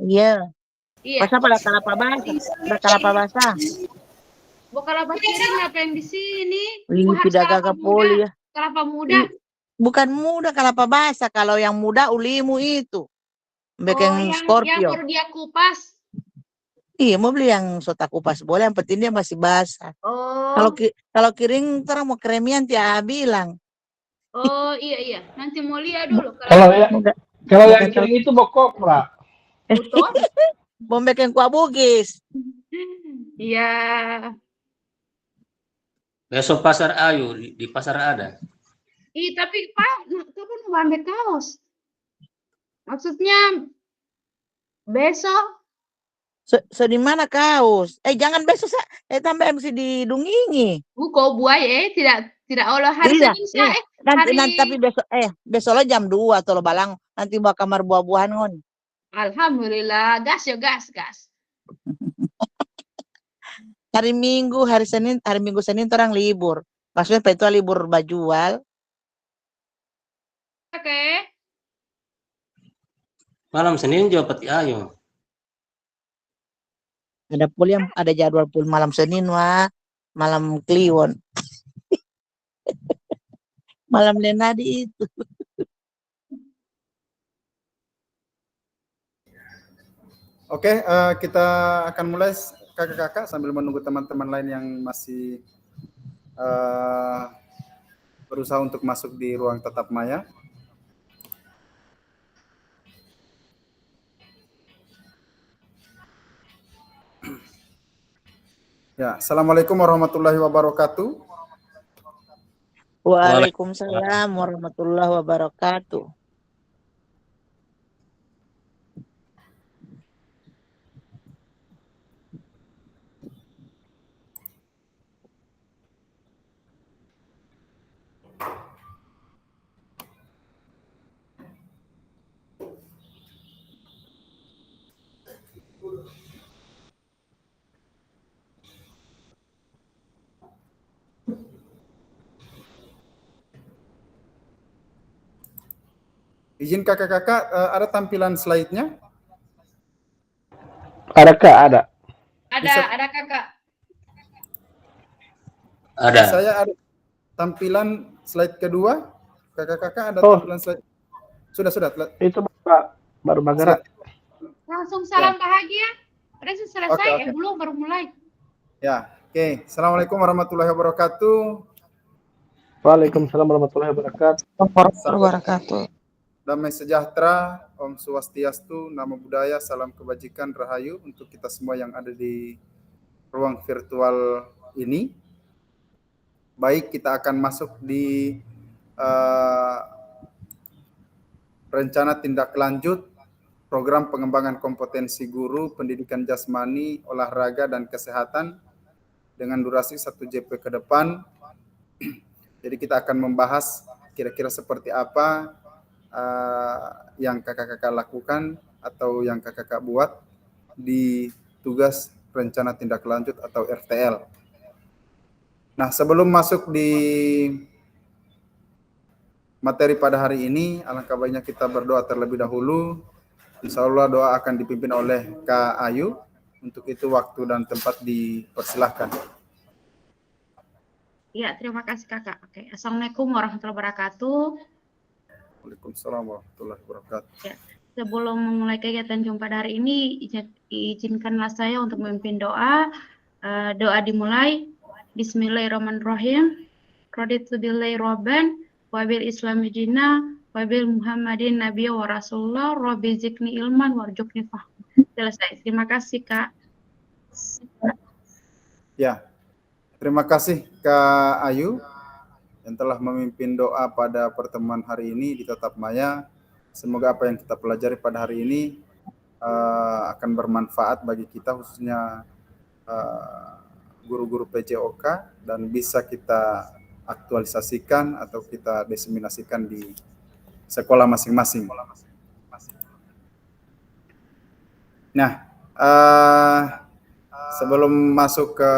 Iya. Iya. Masa pada kelapa basah? Ada kelapa basah? Bukan kelapa kering apa yang di sini? Ih, Harus tidak kelapa gagap muda. poli ya. Kelapa muda. Bukan muda kelapa basah. Kalau yang muda ulimu itu. Oh, Bikin yang Scorpio. baru dia kupas. Iya, mau beli yang sota kupas boleh. Yang penting dia masih basah. Oh. Kalau kering terang mau kremian dia bilang. Oh, iya. Nanti mau lihat dulu. Kalau yang Bukan kering itu bokok, Pak. Betul. mau bikin kuah bugis. Iya. Besok pasar Ayu di pasar ada. Tapi Pak, kapan mau ambil kaos? Maksudnya besok? Di mana kaos? Jangan besok tambah mesti didungingi. Buko buaya tidak olah hari Tidak, Senin saya nanti tapi besok jam 2 atau lo balang nanti bawa kamar buah-buahan ngon. Alhamdulillah, gas. Hari Minggu Senin orang libur. Maksudnya itu libur bajual. Oke. Malam Senin juga peti Ayu. Ada pul yang ada jadwal pul malam Senin malam Kliwon. Malam Lenadi itu. Oke, kita akan mulai kakak-kakak sambil menunggu teman-teman lain yang masih berusaha untuk masuk di ruang tatap maya. Ya, Assalamualaikum warahmatullahi wabarakatuh. Waalaikumsalam warahmatullahi wabarakatuh. Izin kakak-kakak, ada tampilan slide-nya? Ada Kak, ada. Ada kakak. Ada. Saya ada tampilan slide kedua. Kakak-kakak ada tampilan slide. Sudah. Itu baru bergerak. Langsung salam bahagia. Udah selesai, Okay. Belum baru mulai. Ya, oke. Assalamualaikum warahmatullahi wabarakatuh. Waalaikumsalam warahmatullahi wabarakatuh. Wabarakatuh. Damai sejahtera, Om Swastiastu, Namo Buddhaya, salam kebajikan, rahayu untuk kita semua yang ada di ruang virtual ini. Baik, kita akan masuk di rencana tindak lanjut program pengembangan kompetensi guru, pendidikan jasmani, olahraga, dan kesehatan dengan durasi 1 JP ke depan. Jadi kita akan membahas kira-kira seperti apa yang kakak-kakak lakukan atau yang kakak-kakak buat di tugas rencana tindak lanjut atau RTL. Nah, sebelum masuk di materi pada hari ini, alangkah baiknya kita berdoa terlebih dahulu. Insya Allah doa akan dipimpin oleh Kak Ayu. Untuk itu waktu dan tempat dipersilahkan. Iya, terima kasih kakak. Oke, Assalamualaikum warahmatullahi wabarakatuh. Waalaikumsalam warahmatullahi wabarakatuh. Ya, sebelum memulai kegiatan jumpa hari ini, izinkanlah saya untuk memimpin doa. Doa dimulai. Bismillahirrahmanirrahim. Raditu billahi robban, wabil islami dina, wabil muhammadin nabiyya wa rasulullah, rabbi zidni ilman warzuqni fahma. Selesai. Terima kasih, Kak. Ya, terima kasih Kak Ayu yang telah memimpin doa pada pertemuan hari ini di Tatap Maya. Semoga apa yang kita pelajari pada hari ini akan bermanfaat bagi kita, khususnya guru-guru PJOK, dan bisa kita aktualisasikan atau kita diseminasikan di sekolah masing-masing. Nah, sebelum masuk ke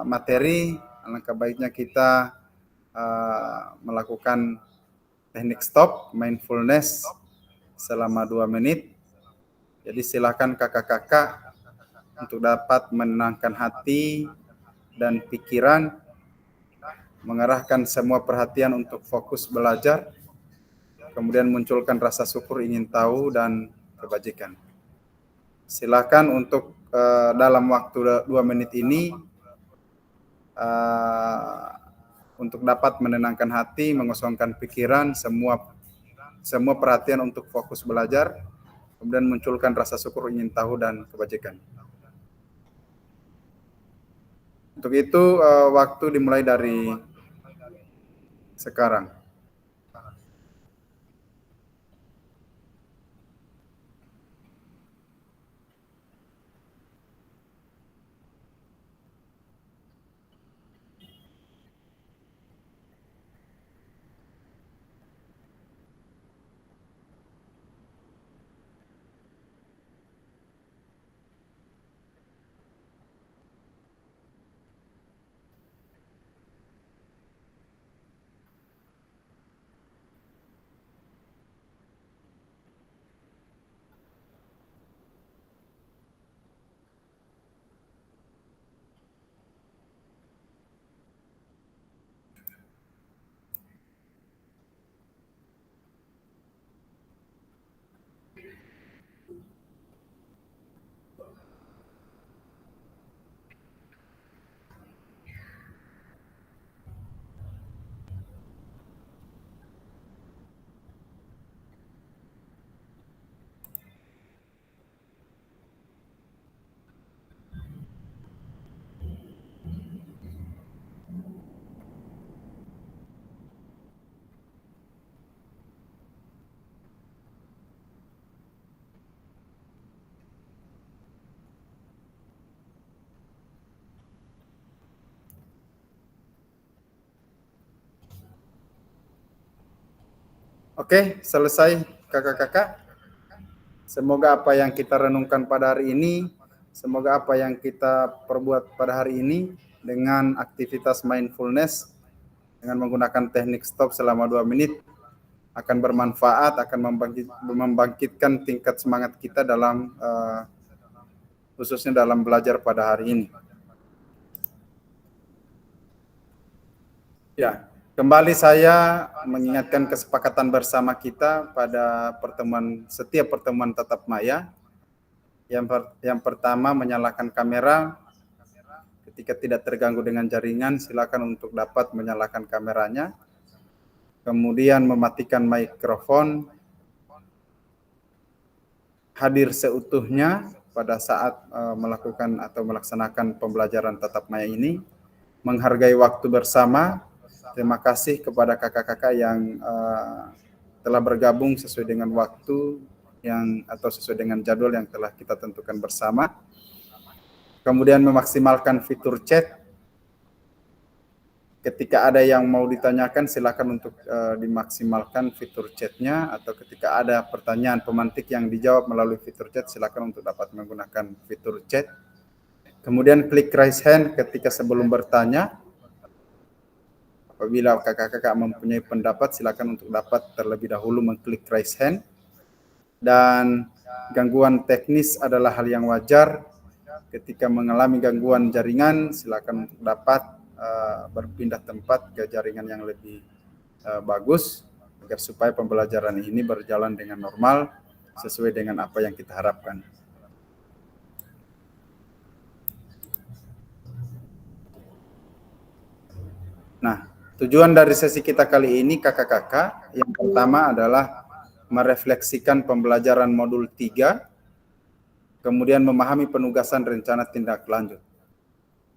materi, alangkah baiknya kita melakukan teknik stop, mindfulness selama 2 menit. Jadi silakan kakak-kakak untuk dapat menenangkan hati dan pikiran, mengarahkan semua perhatian untuk fokus belajar, kemudian munculkan rasa syukur, ingin tahu, dan kebajikan. Silakan untuk dalam waktu 2 menit ini untuk dapat menenangkan hati, mengosongkan pikiran, semua perhatian untuk fokus belajar, kemudian munculkan rasa syukur, ingin tahu, dan kebajikan. Untuk itu waktu dimulai dari sekarang. Oke, selesai kakak-kakak. Semoga apa yang kita renungkan pada hari ini, semoga apa yang kita perbuat pada hari ini dengan aktivitas mindfulness, dengan menggunakan teknik stop selama 2 menit, akan bermanfaat, akan membangkitkan tingkat semangat kita dalam khususnya dalam belajar pada hari ini. Ya, kembali saya mengingatkan kesepakatan bersama kita pada setiap pertemuan tatap maya. Yang pertama, menyalakan kamera. Ketika tidak terganggu dengan jaringan, silakan untuk dapat menyalakan kameranya. Kemudian mematikan mikrofon. Hadir seutuhnya pada saat melakukan atau melaksanakan pembelajaran tatap maya ini. Menghargai waktu bersama. Terima kasih kepada kakak-kakak yang telah bergabung sesuai dengan waktu atau sesuai dengan jadwal yang telah kita tentukan bersama. Kemudian memaksimalkan fitur chat. Ketika ada yang mau ditanyakan, silakan untuk dimaksimalkan fitur chatnya, atau ketika ada pertanyaan pemantik yang dijawab melalui fitur chat, silakan untuk dapat menggunakan fitur chat. Kemudian klik raise hand ketika sebelum bertanya. Apabila kakak-kakak mempunyai pendapat, silakan untuk dapat terlebih dahulu mengklik raise hand. Dan gangguan teknis adalah hal yang wajar. Ketika mengalami gangguan jaringan, silakan untuk dapat berpindah tempat ke jaringan yang lebih bagus, agar supaya pembelajaran ini berjalan dengan normal, sesuai dengan apa yang kita harapkan. Nah, tujuan dari sesi kita kali ini kakak-kakak, yang pertama adalah merefleksikan pembelajaran modul 3, kemudian memahami penugasan rencana tindak lanjut.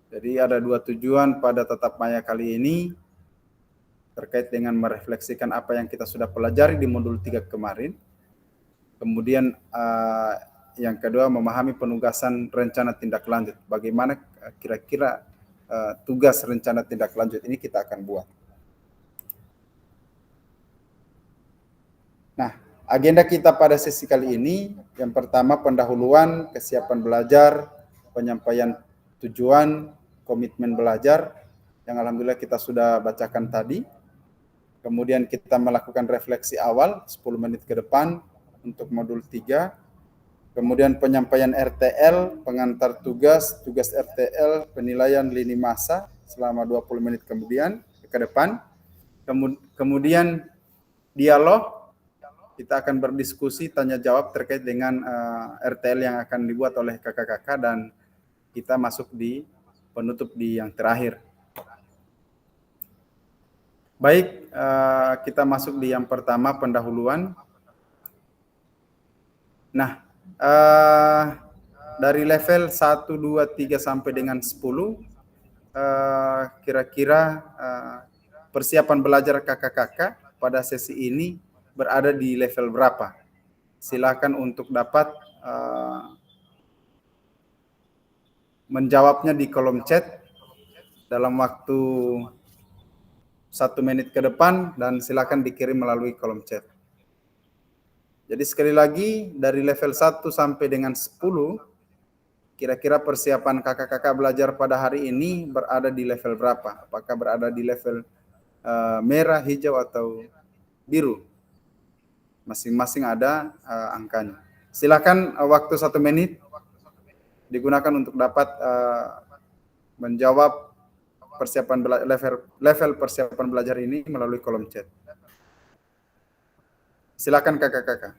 Jadi ada 2 tujuan pada tatap maya kali ini, terkait dengan merefleksikan apa yang kita sudah pelajari di modul 3 kemarin. Kemudian yang kedua, memahami penugasan rencana tindak lanjut. Bagaimana kira-kira tugas rencana tindak lanjut ini kita akan buat. Nah, agenda kita pada sesi kali ini, yang pertama pendahuluan, kesiapan belajar, penyampaian tujuan, komitmen belajar, yang alhamdulillah kita sudah bacakan tadi. Kemudian kita melakukan refleksi awal 10 menit ke depan untuk modul 3. Kemudian penyampaian RTL, pengantar tugas, tugas RTL, penilaian lini masa selama 20 menit kemudian ke depan. Kemudian dialog, kita akan berdiskusi tanya jawab terkait dengan RTL yang akan dibuat oleh kakak-kakak, dan kita masuk di penutup di yang terakhir. Baik, kita masuk di yang pertama, pendahuluan. Nah, dari level 1, 2, 3 sampai dengan 10, kira-kira persiapan belajar kakak-kakak pada sesi ini berada di level berapa? Silakan untuk dapat menjawabnya di kolom chat dalam waktu 1 menit ke depan, dan silakan dikirim melalui kolom chat. Jadi sekali lagi, dari level 1 sampai dengan 10, kira-kira persiapan kakak-kakak belajar pada hari ini berada di level berapa? Apakah berada di level merah, hijau, atau biru? Masing-masing ada angkanya. Silakan waktu 1 menit digunakan untuk dapat menjawab persiapan level persiapan belajar ini melalui kolom chat. Silakan kakak-kakak.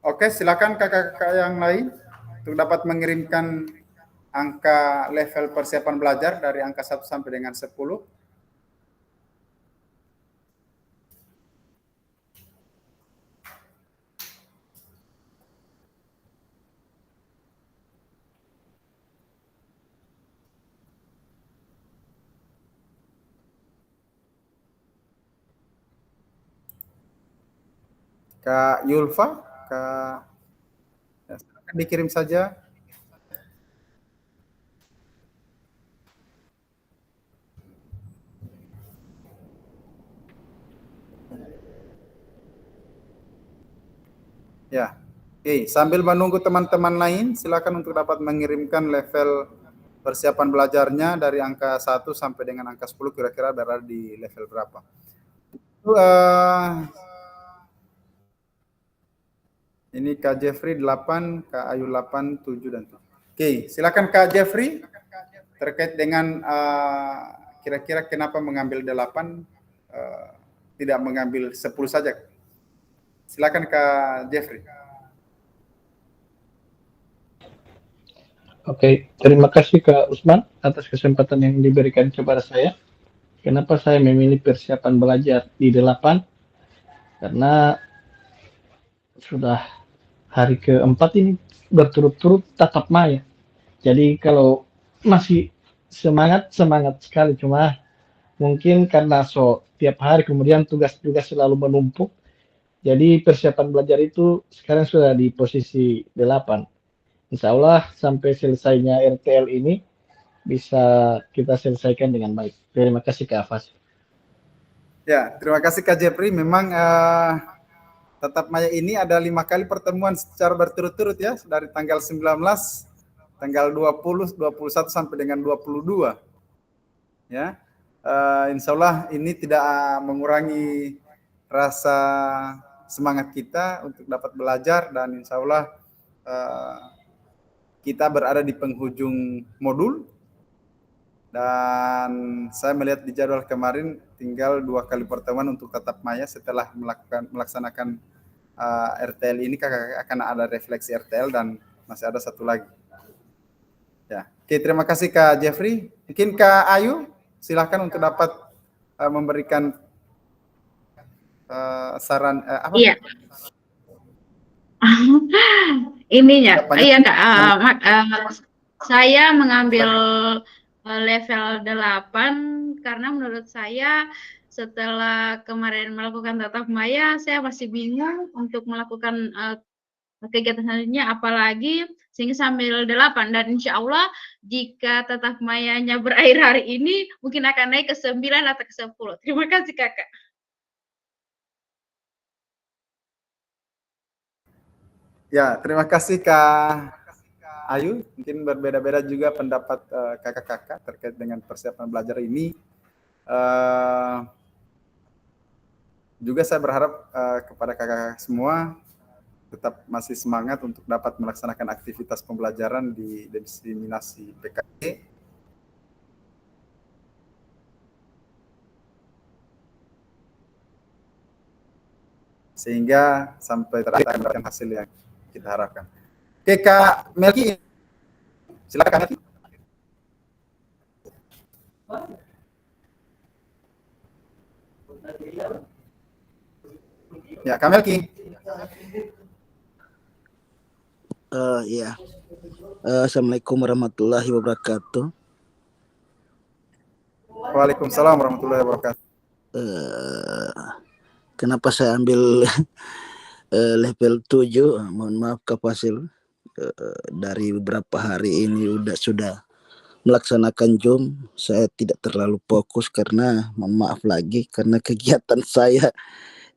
Oke, silakan kakak-kakak yang lain untuk dapat mengirimkan angka level persiapan belajar dari angka 1 sampai dengan 10. Kak Yulfa, Kak, ya, silakan dikirim saja. Ya, oke. Sambil menunggu teman-teman lain, silakan untuk dapat mengirimkan level persiapan belajarnya dari angka 1 sampai dengan angka 10, kira-kira berada di level berapa. Ini Kak Jeffrey 8, Kak Ayu 8, 7, dan 7. Oke, silakan Kak Jeffrey terkait dengan kira-kira kenapa mengambil 8, tidak mengambil 10 saja. Silakan Kak Jeffrey. Oke, terima kasih Kak Usman atas kesempatan yang diberikan kepada saya. Kenapa saya memilih persiapan belajar di 8? Karena sudah hari ke-4 ini berturut-turut tatap maya. Jadi kalau masih semangat sekali, cuma mungkin karena tiap hari kemudian tugas-tugas selalu menumpuk. Jadi persiapan belajar itu sekarang sudah di posisi 8. Insya Allah sampai selesainya RTL ini bisa kita selesaikan dengan baik. Terima kasih Kak Afas. Ya, terima kasih Kak Jeffrey. Memang Tatap Maya ini ada 5 kali pertemuan secara berturut-turut ya, dari tanggal 19, tanggal 20, 21 sampai dengan 22. Ya, insya Allah ini tidak mengurangi rasa semangat kita untuk dapat belajar, dan insya Allah kita berada di penghujung modul, dan saya melihat di jadwal kemarin tinggal 2 kali pertemuan untuk tatap maya. Setelah melaksanakan RTL ini akan ada refleksi RTL dan masih ada satu lagi. Ya, oke, terima kasih Kak Jeffrey. Mungkin Kak Ayu, silakan untuk dapat memberikan saran apa? Iya. Ininya, iya Kak, saya mengambil level 8 karena menurut saya setelah kemarin melakukan tatap maya, saya masih bingung untuk melakukan kegiatan selanjutnya, apalagi sehingga sambil 8, dan insya Allah jika tatap mayanya berakhir hari ini mungkin akan naik ke 9 atau ke 10. Terima kasih Kakak. Ya, terima kasih Kak Ayu. Mungkin berbeda-beda juga pendapat kakak-kakak terkait dengan persiapan belajar ini. Juga saya berharap kepada kakak-kakak semua tetap masih semangat untuk dapat melaksanakan aktivitas pembelajaran di diseminasi PKG. Sehingga sampai terakhir mendapatkan hasil yang kita harapkan. Oke, Kak Melki, silakan Melki. Ya, Kak Melki. Ya. Assalamualaikum warahmatullahi wabarakatuh. Waalaikumsalam warahmatullahi wabarakatuh. Kenapa saya ambil level 7? Mohon maaf Kak Fasil. Dari beberapa hari ini sudah melaksanakan Zoom. Saya tidak terlalu fokus karena mohon maaf lagi karena kegiatan saya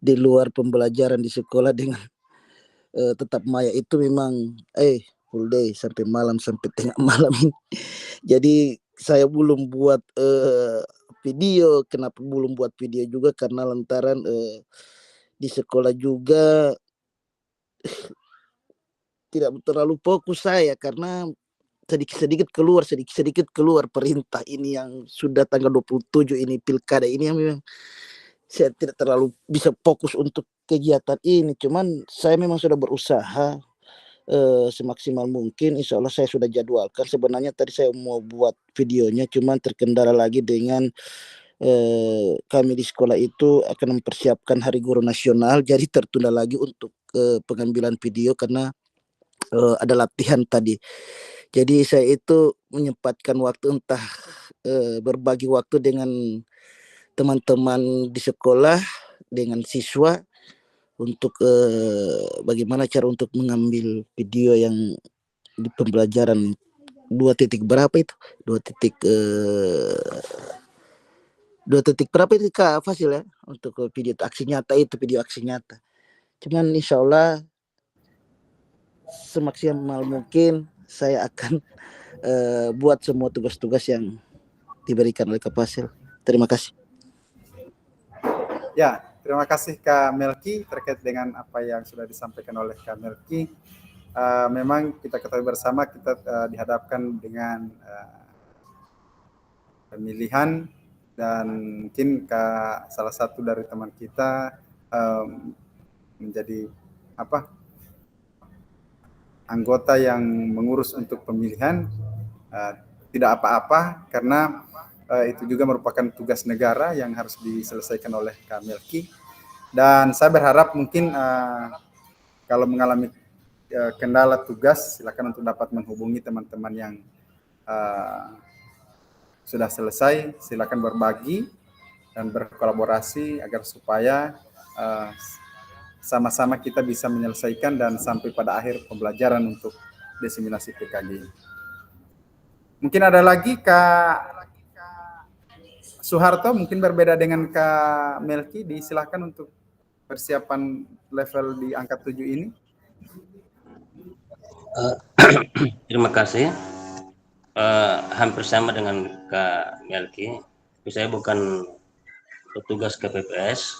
di luar pembelajaran di sekolah dengan tetap maya itu memang full day sampai malam, sampai tengah malam ini. Jadi saya belum buat video. Kenapa belum buat video juga? Karena lantaran di sekolah juga tidak terlalu fokus saya karena sedikit-sedikit keluar perintah ini yang sudah tanggal 27 ini pilkada ini yang memang saya tidak terlalu bisa fokus untuk kegiatan ini. Cuman saya memang sudah berusaha semaksimal mungkin. Insya Allah saya sudah jadwalkan. Sebenarnya tadi saya mau buat videonya, cuman terkendala lagi dengan kami di sekolah itu akan mempersiapkan Hari Guru Nasional, jadi tertunda lagi untuk pengambilan video karena ada latihan tadi. Jadi saya itu menyempatkan waktu, entah berbagi waktu dengan teman-teman di sekolah, dengan siswa untuk bagaimana cara untuk mengambil video yang di pembelajaran 2 berapa itu? 2 berapa itu Kak Fasil ya? Untuk video aksi nyata itu, video aksi nyata. Cuman insya Allah semaksimal mungkin saya akan buat semua tugas-tugas yang diberikan oleh Kak Fasil. Terima kasih. Ya, terima kasih Kak Melki terkait dengan apa yang sudah disampaikan oleh Kak Melki. Memang kita ketahui bersama kita dihadapkan dengan pemilihan, dan mungkin salah satu dari teman kita menjadi anggota yang mengurus untuk pemilihan. Tidak apa-apa karena itu juga merupakan tugas negara yang harus diselesaikan oleh Kak Melki. Dan saya berharap mungkin kalau mengalami kendala tugas, silakan untuk dapat menghubungi teman-teman yang sudah selesai. Silakan berbagi dan berkolaborasi agar supaya sama-sama kita bisa menyelesaikan dan sampai pada akhir pembelajaran untuk diseminasi PKG. Mungkin ada lagi Kak Soeharto, mungkin berbeda dengan Kak Melki, disilahkan untuk persiapan level di angka 7 ini? Terima kasih. Hampir sama dengan Kak Melki. Saya bukan petugas KPPS.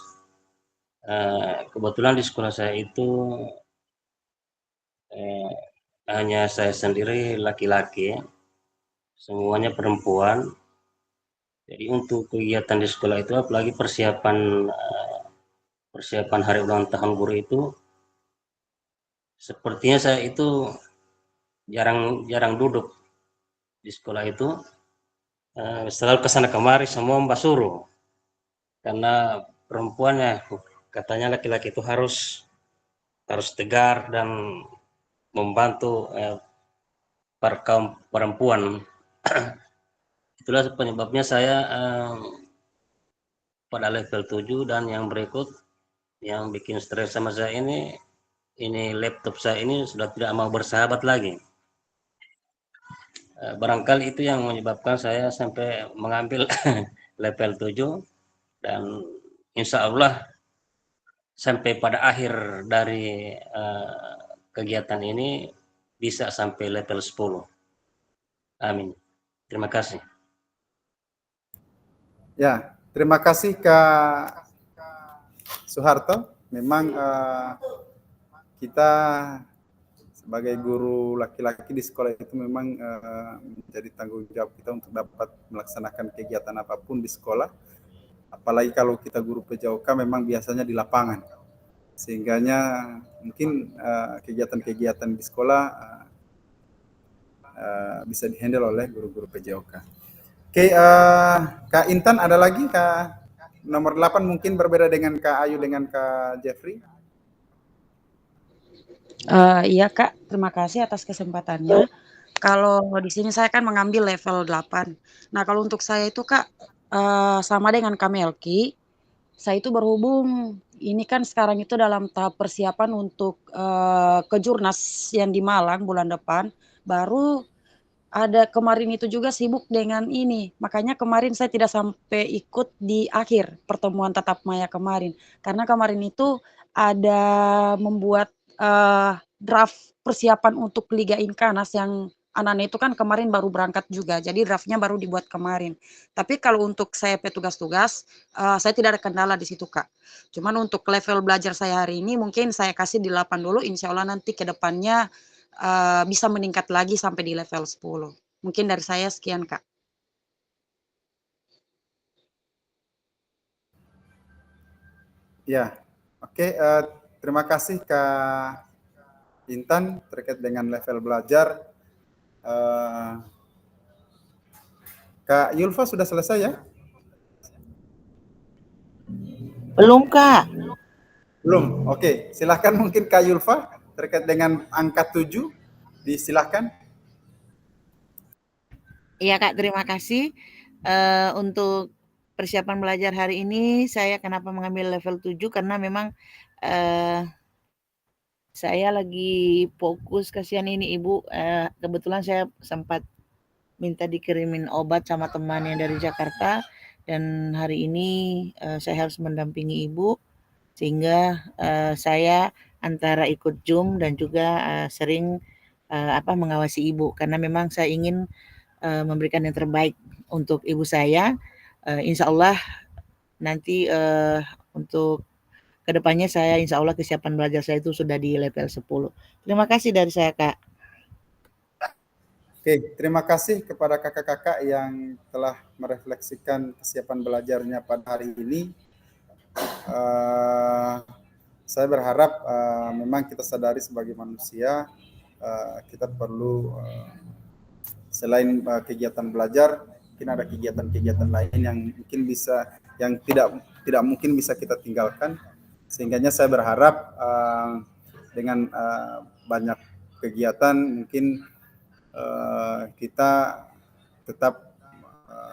Kebetulan di sekolah saya itu hanya saya sendiri laki-laki, semuanya perempuan. Jadi untuk kegiatan di sekolah itu, apalagi persiapan hari ulang tahun guru itu, sepertinya saya itu jarang duduk di sekolah itu, selalu kesana kemari semua mbak suruh, karena perempuan ya katanya laki-laki itu harus tegar dan membantu para kaum perempuan. Itulah penyebabnya saya pada level 7 dan yang berikut yang bikin stres sama saya ini laptop saya ini sudah tidak mau bersahabat lagi. Barangkali itu yang menyebabkan saya sampai mengambil level 7 dan insya Allah sampai pada akhir dari kegiatan ini bisa sampai level 10. Amin. Terima kasih. Ya, terima kasih Kak Soeharto. Memang kita sebagai guru laki-laki di sekolah itu memang menjadi tanggung jawab kita untuk dapat melaksanakan kegiatan apapun di sekolah. Apalagi kalau kita guru PJOK memang biasanya di lapangan. Sehingganya mungkin kegiatan-kegiatan di sekolah bisa dihandle oleh guru-guru PJOK. Oke, Kak Intan ada lagi? Kak nomor 8 mungkin berbeda dengan Kak Ayu dengan Kak Jeffrey. Iya Kak, terima kasih atas kesempatannya. Kalau di sini saya kan mengambil level 8. Nah kalau untuk saya itu Kak, sama dengan Kak Melki, saya itu berhubung ini kan sekarang itu dalam tahap persiapan untuk Kejurnas yang di Malang bulan depan, baru ada kemarin itu juga sibuk dengan ini. Makanya kemarin saya tidak sampai ikut di akhir pertemuan tatap maya kemarin. Karena kemarin itu ada membuat draft persiapan untuk Liga Inkanas yang anak-anak itu kan kemarin baru berangkat juga. Jadi draftnya baru dibuat kemarin. Tapi kalau untuk saya tugas-tugas, saya tidak ada kendala di situ Kak. Cuman untuk level belajar saya hari ini mungkin saya kasih di 8 dulu. Insya Allah nanti ke depannya bisa meningkat lagi sampai di level 10. Mungkin dari saya sekian Kak. Ya, oke. Terima kasih Kak Intan terkait dengan level belajar. Kak Yulfa sudah selesai ya? Belum Kak. Belum. Oke, silahkan mungkin Kak Yulfa terkait dengan angka 7, disilahkan. Iya Kak, terima kasih. Untuk persiapan belajar hari ini, saya kenapa mengambil level 7, karena memang saya lagi fokus, kasihan ini Ibu, kebetulan saya sempat minta dikirimin obat sama teman yang dari Jakarta, dan hari ini saya harus mendampingi Ibu, sehingga saya antara ikut Zoom dan juga sering mengawasi Ibu, karena memang saya ingin memberikan yang terbaik untuk ibu saya. Insya Allah nanti untuk kedepannya saya insya Allah kesiapan belajar saya itu sudah di level 10. Terima kasih dari saya Kak. Oke, terima kasih kepada kakak-kakak yang telah merefleksikan kesiapan belajarnya pada hari ini. Saya berharap memang kita sadari sebagai manusia, kita perlu selain kegiatan belajar, mungkin ada kegiatan-kegiatan lain yang mungkin bisa, yang tidak mungkin bisa kita tinggalkan. Sehingganya saya berharap dengan banyak kegiatan mungkin kita tetap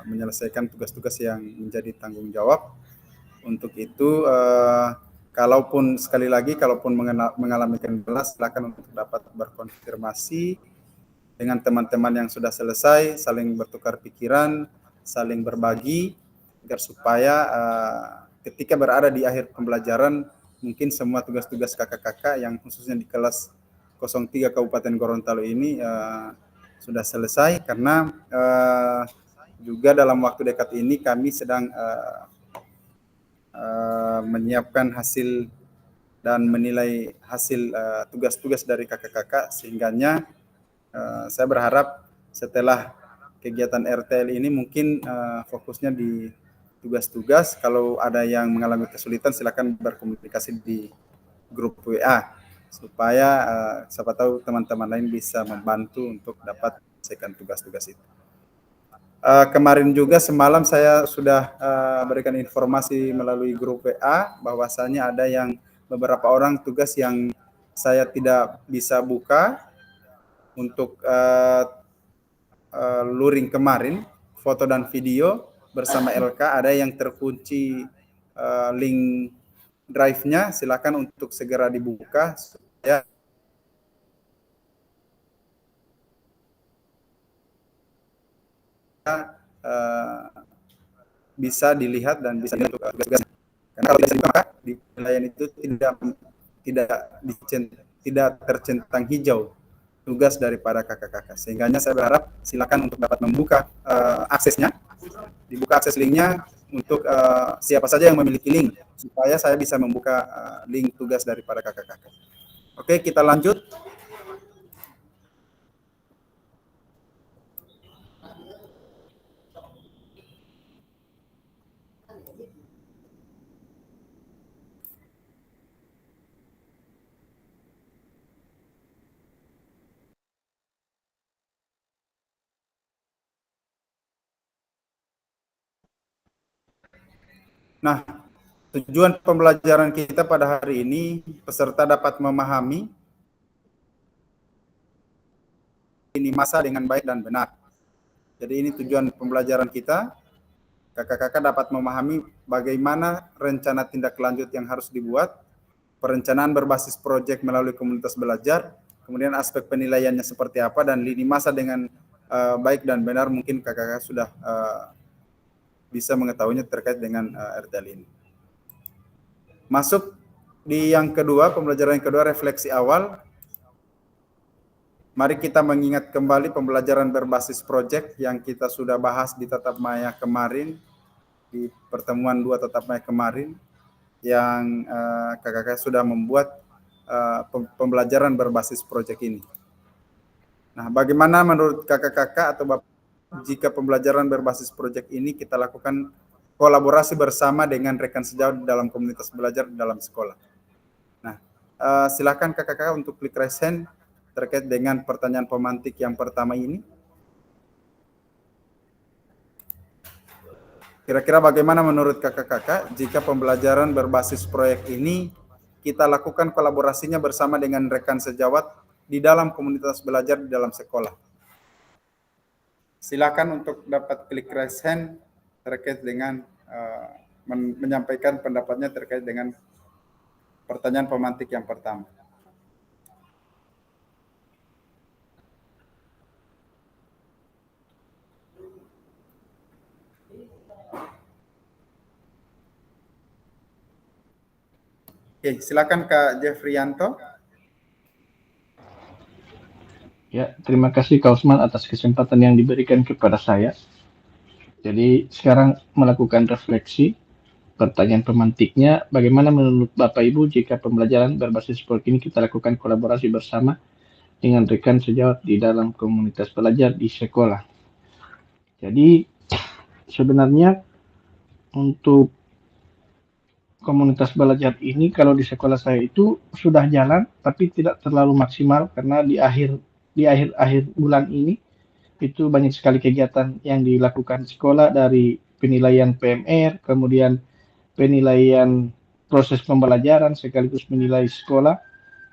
menyelesaikan tugas-tugas yang menjadi tanggung jawab. Untuk itu, kalaupun sekali lagi, kalaupun mengalami kendala, silakan untuk dapat berkonfirmasi dengan teman-teman yang sudah selesai, saling bertukar pikiran, saling berbagi, agar supaya ketika berada di akhir pembelajaran mungkin semua tugas-tugas kakak-kakak yang khususnya di kelas 03 Kabupaten Gorontalo ini sudah selesai, karena juga dalam waktu dekat ini kami sedang menyiapkan hasil dan menilai hasil tugas-tugas dari kakak-kakak, sehingganya saya berharap setelah kegiatan RTL ini mungkin fokusnya di tugas-tugas. Kalau ada yang mengalami kesulitan silakan berkomunikasi di grup WA supaya siapa tahu teman-teman lain bisa membantu untuk dapat menyelesaikan tugas-tugas itu. Kemarin juga semalam saya sudah berikan informasi melalui grup WA bahwasanya ada yang beberapa orang tugas yang saya tidak bisa buka untuk luring kemarin, foto dan video bersama LK, ada yang terkunci link drive-nya, silakan untuk segera dibuka supaya bisa dilihat dan bisa untuk tugas-tugas. Karena kalau bisa dibuka di penilaian itu tidak tercentang hijau tugas daripada kakak-kakak. Sehingganya saya berharap silakan untuk dapat membuka aksesnya, dibuka akses linknya untuk siapa saja yang memiliki link, supaya saya bisa membuka link tugas daripada kakak-kakak. Oke, kita lanjut. Nah, tujuan pembelajaran kita pada hari ini, peserta dapat memahami ini masa dengan baik dan benar. Jadi ini tujuan pembelajaran kita. Kakak-kakak dapat memahami bagaimana rencana tindak lanjut yang harus dibuat, perencanaan berbasis proyek melalui komunitas belajar, kemudian aspek penilaiannya seperti apa, dan lini masa dengan baik dan benar mungkin kakak-kakak sudah bisa mengetahuinya terkait dengan RTL ini. Masuk di yang kedua, pembelajaran yang kedua, refleksi awal. Mari kita mengingat kembali pembelajaran berbasis proyek yang kita sudah bahas di Tatap Maya kemarin, di pertemuan 2 Tatap Maya kemarin, yang kakak-kakak sudah membuat pembelajaran berbasis proyek ini. Nah, bagaimana menurut kakak-kakak atau Bapak jika pembelajaran berbasis proyek ini kita lakukan kolaborasi bersama dengan rekan sejawat dalam komunitas belajar dalam sekolah? Nah, silakan kakak-kakak untuk klik raise hand terkait dengan pertanyaan pemantik yang pertama ini. Kira-kira bagaimana menurut kakak-kakak jika pembelajaran berbasis proyek ini kita lakukan kolaborasinya bersama dengan rekan sejawat di dalam komunitas belajar di dalam sekolah? Silakan untuk dapat klik raise hand terkait dengan menyampaikan pendapatnya terkait dengan pertanyaan pemantik yang pertama. Oke, silakan Kak Jeffrianto. Ya, terima kasih Kak Usman atas kesempatan yang diberikan kepada saya. Jadi sekarang melakukan refleksi, pertanyaan pemantiknya, bagaimana menurut Bapak Ibu jika pembelajaran berbasis proyek ini kita lakukan kolaborasi bersama dengan rekan sejawat di dalam komunitas belajar di sekolah. Jadi sebenarnya untuk komunitas belajar ini kalau di sekolah saya itu sudah jalan tapi tidak terlalu maksimal karena di akhir bulan ini itu banyak sekali kegiatan yang dilakukan sekolah, dari penilaian PMR, kemudian penilaian proses pembelajaran sekaligus menilai sekolah,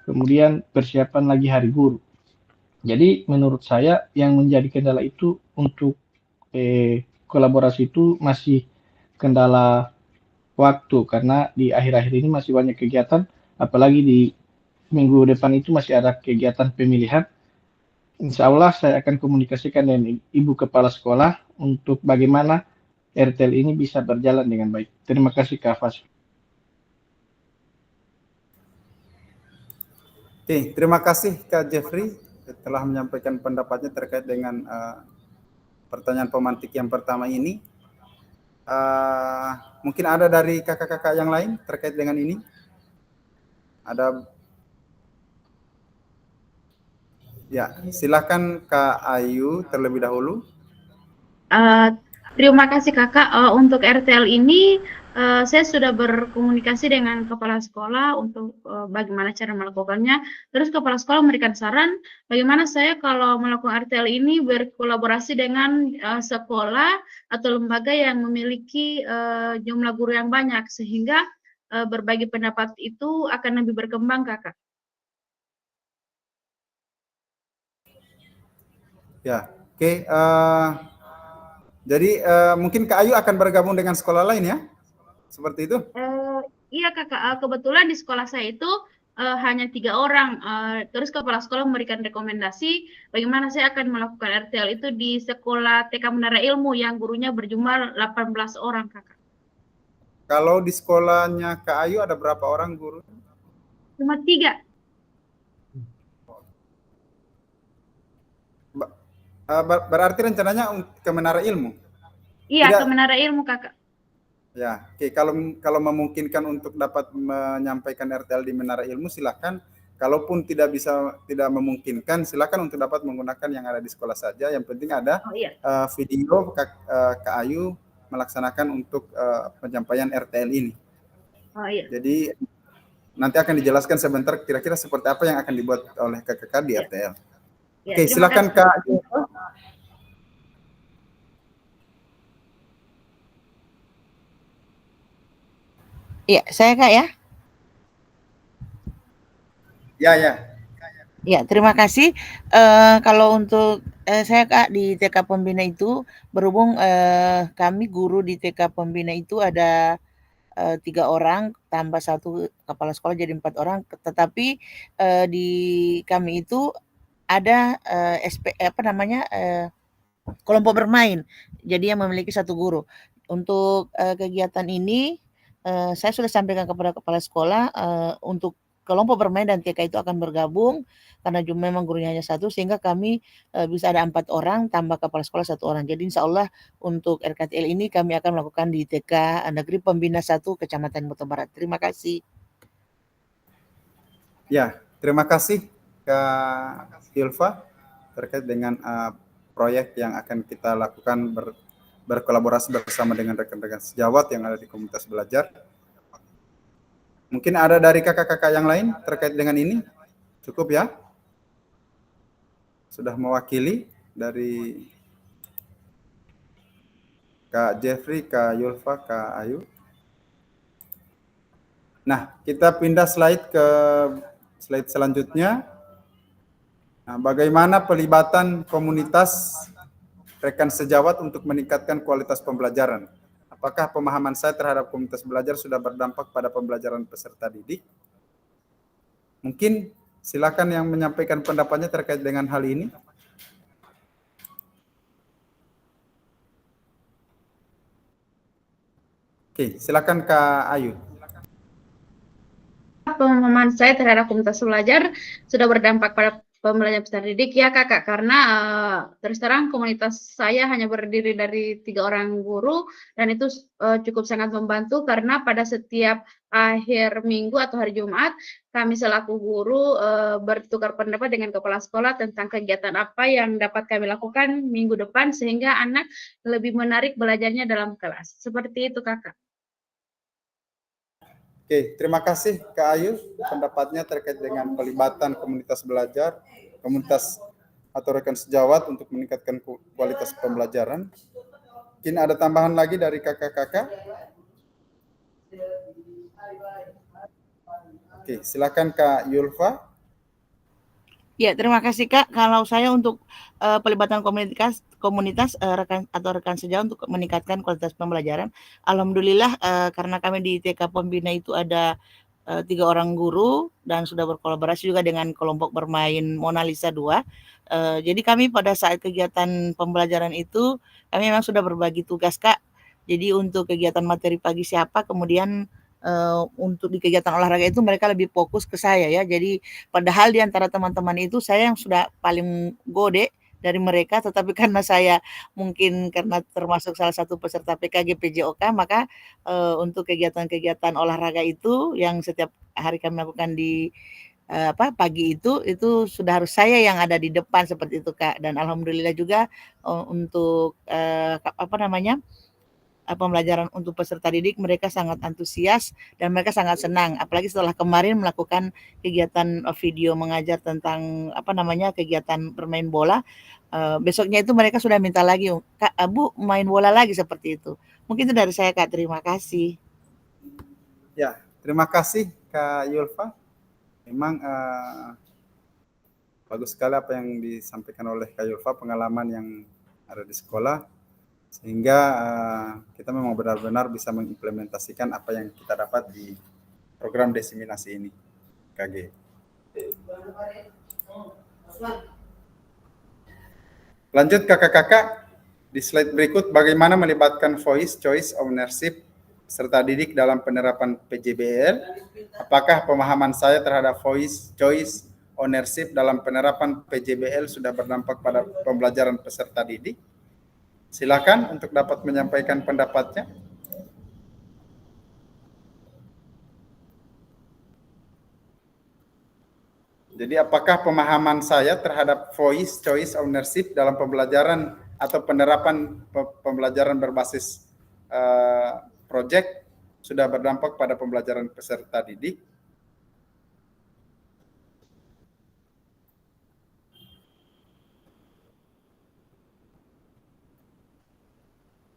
kemudian persiapan lagi hari guru. Jadi menurut saya yang menjadi kendala itu untuk kolaborasi itu masih kendala waktu, karena di akhir-akhir ini masih banyak kegiatan, apalagi di minggu depan itu masih ada kegiatan pemilihan. Insya Allah saya akan komunikasikan dengan Ibu Kepala Sekolah untuk bagaimana RTL ini bisa berjalan dengan baik. Terima kasih Kak Fas. Oke, terima kasih Kak Jeffrey telah menyampaikan pendapatnya terkait dengan pertanyaan pemantik yang pertama ini. Mungkin ada dari kakak-kakak yang lain terkait dengan ini? Ada? Ya, silakan Kak Ayu terlebih dahulu. Terima kasih Kakak. Untuk RTL ini saya sudah berkomunikasi dengan kepala sekolah untuk bagaimana cara melakukannya. Terus kepala sekolah memberikan saran bagaimana saya kalau melakukan RTL ini berkolaborasi dengan sekolah atau lembaga yang memiliki jumlah guru yang banyak sehingga berbagi pendapat itu akan lebih berkembang, Kakak. Ya, oke. Jadi mungkin Kak Ayu akan bergabung dengan sekolah lain ya? Seperti itu? Iya Kakak, kebetulan di sekolah saya itu hanya 3 orang. Terus kepala sekolah memberikan rekomendasi bagaimana saya akan melakukan RTL itu di sekolah TK Menara Ilmu yang gurunya berjumlah 18 orang, Kakak. Kalau di sekolahnya Kak Ayu ada berapa orang guru? Cuma 3. Berarti rencananya ke Menara Ilmu? Iya, Tidak. ke Menara Ilmu, Kakak. Ya, oke. Kalau memungkinkan untuk dapat menyampaikan RTL di Menara Ilmu, silakan. Kalaupun tidak memungkinkan, silakan untuk dapat menggunakan yang ada di sekolah saja. Yang penting ada video Kak Ayu melaksanakan untuk penyampaian RTL ini. Oh iya. Jadi nanti akan dijelaskan sebentar kira-kira seperti apa yang akan dibuat oleh kakak di RTL. Ya, oke, silakan Kak. Iya, saya Kak ya. Ya, terima kasih. Kalau untuk saya Kak di TK Pembina itu berhubung kami guru di TK Pembina itu ada 3 orang tambah 1 kepala sekolah jadi 4 orang. Tetapi di kami itu ada kelompok bermain. Jadi yang memiliki 1 guru. Untuk kegiatan ini saya sudah sampaikan kepada kepala sekolah untuk kelompok bermain dan TK itu akan bergabung karena memang gurunya hanya 1 sehingga kami bisa ada 4 orang tambah kepala sekolah 1 orang. Jadi insyaallah untuk RKTL ini kami akan melakukan di TK Negeri Pembina 1 Kecamatan Buton Barat. Terima kasih. Ya, terima kasih Kak Hilfa terkait dengan proyek yang akan kita lakukan berkolaborasi bersama dengan rekan-rekan sejawat yang ada di komunitas belajar. Mungkin ada dari kakak-kakak yang lain terkait dengan ini? Cukup ya? Sudah mewakili dari Kak Jeffrey, Kak Yulfa, Kak Ayu. Nah, kita pindah slide ke slide selanjutnya. Nah, bagaimana pelibatan komunitas rekan sejawat untuk meningkatkan kualitas pembelajaran? Apakah pemahaman saya terhadap komunitas belajar sudah berdampak pada pembelajaran peserta didik? Mungkin silakan yang menyampaikan pendapatnya terkait dengan hal ini. Oke, silakan Kak Ayu. Pemahaman saya terhadap komunitas belajar sudah berdampak pada pembelajaran peserta didik ya Kakak, karena terus terang komunitas saya hanya berdiri dari 3 orang guru dan itu cukup sangat membantu karena pada setiap akhir minggu atau hari Jumat kami selaku guru bertukar pendapat dengan kepala sekolah tentang kegiatan apa yang dapat kami lakukan minggu depan sehingga anak lebih menarik belajarnya dalam kelas. Seperti itu Kakak. Oke, terima kasih Kak Ayu pendapatnya terkait dengan pelibatan komunitas belajar, komunitas atau rekan sejawat untuk meningkatkan kualitas pembelajaran. Mungkin ada tambahan lagi dari kakak-kakak? Oke, silakan Kak Yulfa. Ya, terima kasih Kak. Kalau saya untuk pelibatan komunitas rekan sejawat untuk meningkatkan kualitas pembelajaran, alhamdulillah karena kami di TK Pembina itu ada 3 orang guru dan sudah berkolaborasi juga dengan kelompok bermain Mona Lisa 2. Jadi kami pada saat kegiatan pembelajaran itu kami memang sudah berbagi tugas Kak. Jadi untuk kegiatan materi pagi siapa, kemudian untuk di kegiatan olahraga itu mereka lebih fokus ke saya ya. Jadi padahal di antara teman-teman itu saya yang sudah paling gede dari mereka, tetapi karena saya mungkin karena termasuk salah satu peserta PKG PJOK, maka untuk kegiatan-kegiatan olahraga itu yang setiap hari kami lakukan di pagi itu sudah harus saya yang ada di depan seperti itu Kak. Dan alhamdulillah juga untuk pembelajaran untuk peserta didik mereka sangat antusias dan mereka sangat senang, apalagi setelah kemarin melakukan kegiatan video mengajar tentang kegiatan bermain bola. Besoknya itu mereka sudah minta lagi, Kak, Bu main bola lagi seperti itu. Mungkin itu dari saya Kak, terima kasih. Ya, terima kasih Kak Yulfa. Memang bagus sekali apa yang disampaikan oleh Kak Yulfa, pengalaman yang ada di sekolah, sehingga kita memang benar-benar bisa mengimplementasikan apa yang kita dapat di program diseminasi ini, KG. Lanjut kakak-kakak, di slide berikut bagaimana melibatkan voice choice ownership serta didik dalam penerapan PJBL. Apakah pemahaman saya terhadap voice choice ownership dalam penerapan PJBL sudah berdampak pada pembelajaran peserta didik? Silakan untuk dapat menyampaikan pendapatnya. Jadi apakah pemahaman saya terhadap voice choice ownership dalam pembelajaran atau penerapan pembelajaran berbasis project sudah berdampak pada pembelajaran peserta didik?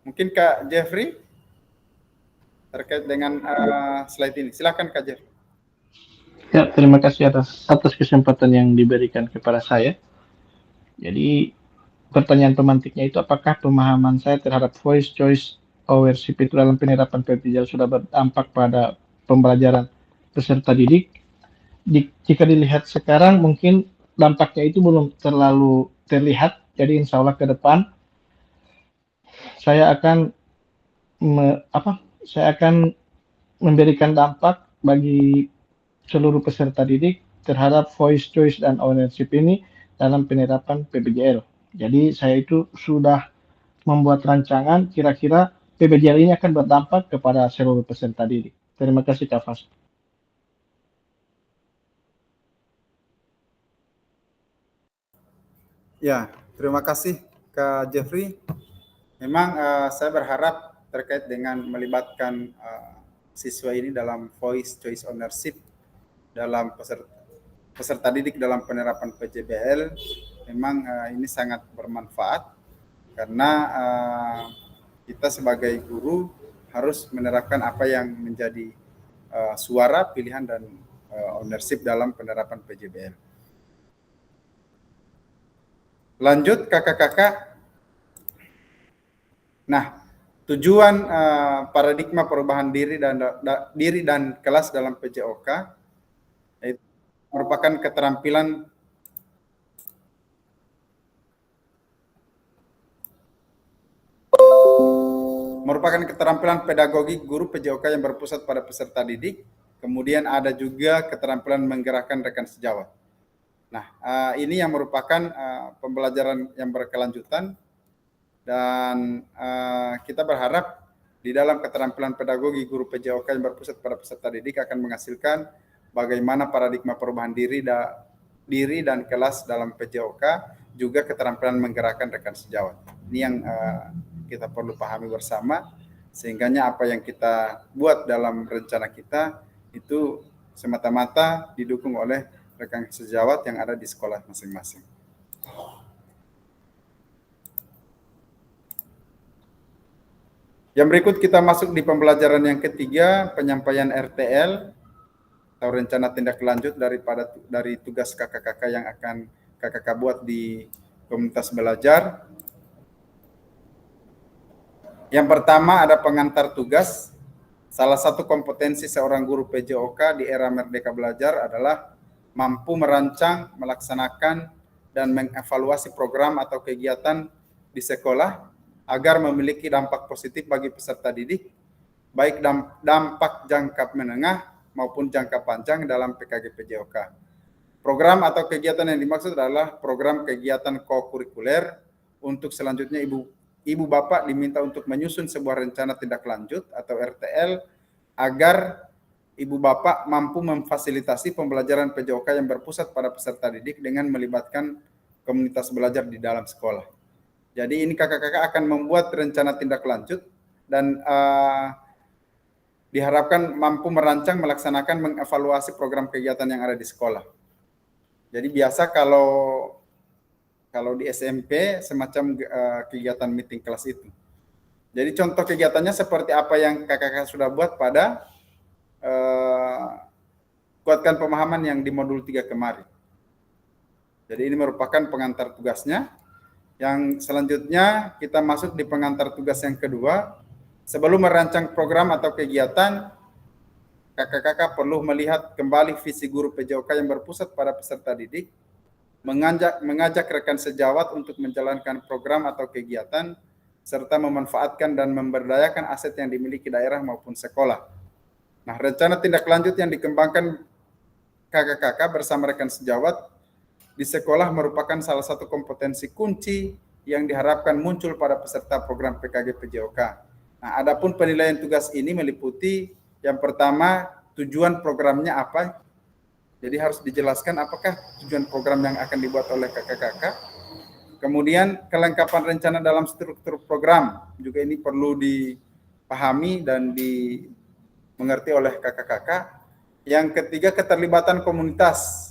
Mungkin Kak Jeffrey terkait dengan slide ini. Silakan Kak Jeffrey. Ya, terima kasih atas kesempatan yang diberikan kepada saya. Jadi pertanyaan pemantiknya itu apakah pemahaman saya terhadap voice choice ownership itu dalam penerapan PJBL sudah berdampak pada pembelajaran peserta didik? Jika dilihat sekarang mungkin dampaknya itu belum terlalu terlihat. Jadi insya Allah ke depan saya akan memberikan dampak bagi seluruh peserta didik terhadap voice choice dan ownership ini dalam penerapan PBJL. Jadi saya itu sudah membuat rancangan kira-kira PBJL ini akan berdampak kepada seluruh peserta didik. Terima kasih Kak Fas. Ya, terima kasih Kak Jeffrey. Memang saya berharap terkait dengan melibatkan siswa ini dalam voice choice ownership dalam peserta didik dalam penerapan PJBL, memang ini sangat bermanfaat karena kita sebagai guru harus menerapkan apa yang menjadi suara, pilihan, dan ownership dalam penerapan PJBL. Lanjut kakak-kakak. Nah, tujuan paradigma perubahan diri dan kelas dalam PJOK merupakan keterampilan pedagogi guru PJOK yang berpusat pada peserta didik. Kemudian ada juga keterampilan menggerakkan rekan sejawat. Nah, ini yang merupakan pembelajaran yang berkelanjutan dan kita berharap di dalam keterampilan pedagogi guru PJOK yang berpusat pada peserta didik akan menghasilkan bagaimana paradigma perubahan diri dan kelas dalam PJOK, juga keterampilan menggerakkan rekan sejawat. Ini yang kita perlu pahami bersama, sehingganya apa yang kita buat dalam rencana kita itu semata-mata didukung oleh rekan sejawat yang ada di sekolah masing-masing. Yang berikut kita masuk di pembelajaran yang ketiga, penyampaian RTL atau rencana tindak lanjut dari tugas kakak-kakak yang akan kakak-kakak buat di komunitas belajar. Yang pertama ada pengantar tugas. Salah satu kompetensi seorang guru PJOK di era Merdeka Belajar adalah mampu merancang, melaksanakan, dan mengevaluasi program atau kegiatan di sekolah agar memiliki dampak positif bagi peserta didik baik dampak jangka menengah maupun jangka panjang dalam PKG PJOK. Program atau kegiatan yang dimaksud adalah program kegiatan kokurikuler. Untuk selanjutnya Ibu Bapak diminta untuk menyusun sebuah rencana tindak lanjut atau RTL agar Ibu Bapak mampu memfasilitasi pembelajaran PJOK yang berpusat pada peserta didik dengan melibatkan komunitas belajar di dalam sekolah. Jadi ini kakak-kakak akan membuat rencana tindak lanjut dan diharapkan mampu merancang, melaksanakan, mengevaluasi program kegiatan yang ada di sekolah. Jadi biasa kalau di SMP semacam kegiatan meeting kelas itu. Jadi contoh kegiatannya seperti apa yang kakak-kakak sudah buat pada kuatkan pemahaman yang di modul 3 kemarin. Jadi ini merupakan pengantar tugasnya. Yang selanjutnya kita masuk di pengantar tugas yang kedua. Sebelum merancang program atau kegiatan, kakak-kakak perlu melihat kembali visi guru PJOK yang berpusat pada peserta didik, mengajak rekan sejawat untuk menjalankan program atau kegiatan, serta memanfaatkan dan memberdayakan aset yang dimiliki daerah maupun sekolah. Nah, rencana tindak lanjut yang dikembangkan kakak-kakak bersama rekan sejawat di sekolah merupakan salah satu kompetensi kunci yang diharapkan muncul pada peserta program PKG PJOK. Nah, adapun penilaian tugas ini meliputi yang pertama, tujuan programnya apa? Jadi harus dijelaskan apakah tujuan program yang akan dibuat oleh kakak-kakak. Kemudian kelengkapan rencana dalam struktur program juga ini perlu dipahami dan dimengerti oleh kakak-kakak. Yang ketiga, keterlibatan komunitas.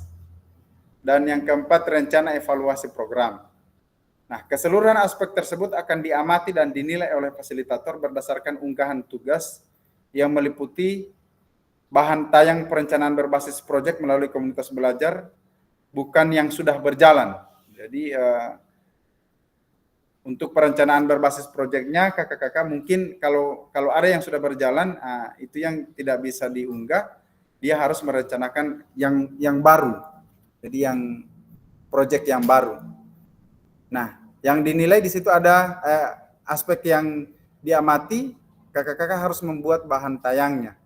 Dan yang keempat, rencana evaluasi program. Nah, keseluruhan aspek tersebut akan diamati dan dinilai oleh fasilitator berdasarkan unggahan tugas yang meliputi bahan tayang perencanaan berbasis proyek melalui komunitas belajar, bukan yang sudah berjalan. Jadi untuk perencanaan berbasis proyeknya, kakak-kakak mungkin kalau ada yang sudah berjalan, itu yang tidak bisa diunggah, dia harus merencanakan yang baru. Jadi yang proyek yang baru. Nah, yang dinilai di situ ada aspek yang diamati, kakak-kakak harus membuat bahan tayangnya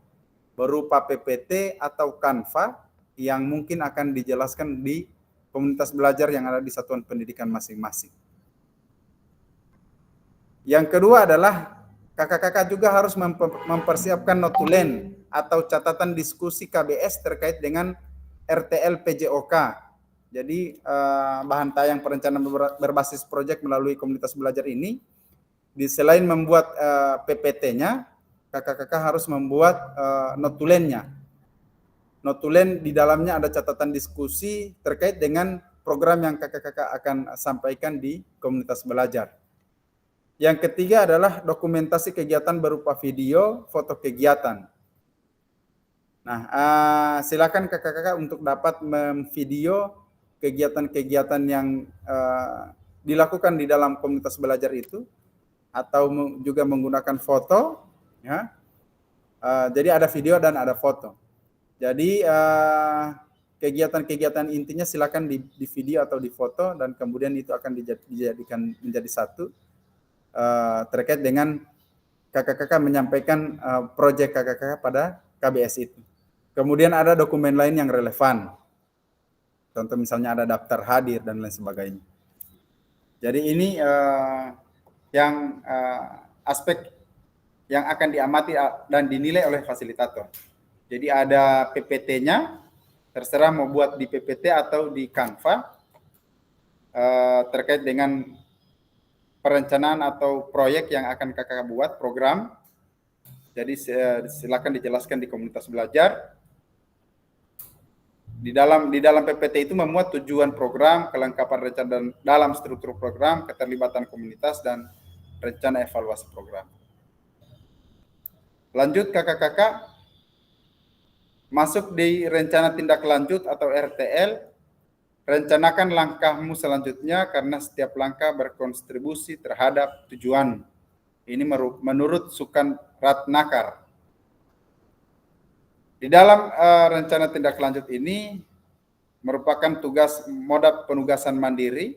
berupa PPT atau Canva yang mungkin akan dijelaskan di komunitas belajar yang ada di satuan pendidikan masing-masing. Yang kedua adalah kakak-kakak juga harus mempersiapkan notulen atau catatan diskusi KBS terkait dengan RTL PJOK. Jadi bahan tayang perencanaan berbasis proyek melalui komunitas belajar ini, selain membuat PPT-nya, kakak-kakak harus membuat notulennya. Notulen di dalamnya ada catatan diskusi terkait dengan program yang kakak-kakak akan sampaikan di komunitas belajar. Yang ketiga adalah dokumentasi kegiatan berupa video, foto kegiatan. Nah, silakan kakak-kakak untuk dapat memvideo kegiatan-kegiatan yang dilakukan di dalam komunitas belajar itu, atau juga menggunakan foto. Ya, jadi ada video dan ada foto. Jadi kegiatan-kegiatan intinya silakan di video atau di foto dan kemudian itu akan dijadikan menjadi satu terkait dengan kakak-kakak menyampaikan proyek kakak-kakak pada KBS itu. Kemudian ada dokumen lain yang relevan. Contoh misalnya ada daftar hadir dan lain sebagainya. Jadi ini yang aspek yang akan diamati dan dinilai oleh fasilitator. Jadi ada PPT-nya, terserah mau buat di PPT atau di Canva, terkait dengan perencanaan atau proyek yang akan kakak buat, program. Jadi silakan dijelaskan di komunitas belajar. Di dalam PPT itu memuat tujuan program, kelengkapan rencana dalam struktur program, keterlibatan komunitas, dan rencana evaluasi program. Lanjut kakak-kakak, masuk di rencana tindak lanjut atau RTL. Rencanakan langkahmu selanjutnya karena setiap langkah berkontribusi terhadap tujuan. Ini menurut Sukan Ratnakar. Di dalam rencana tindak lanjut ini merupakan tugas moda penugasan mandiri,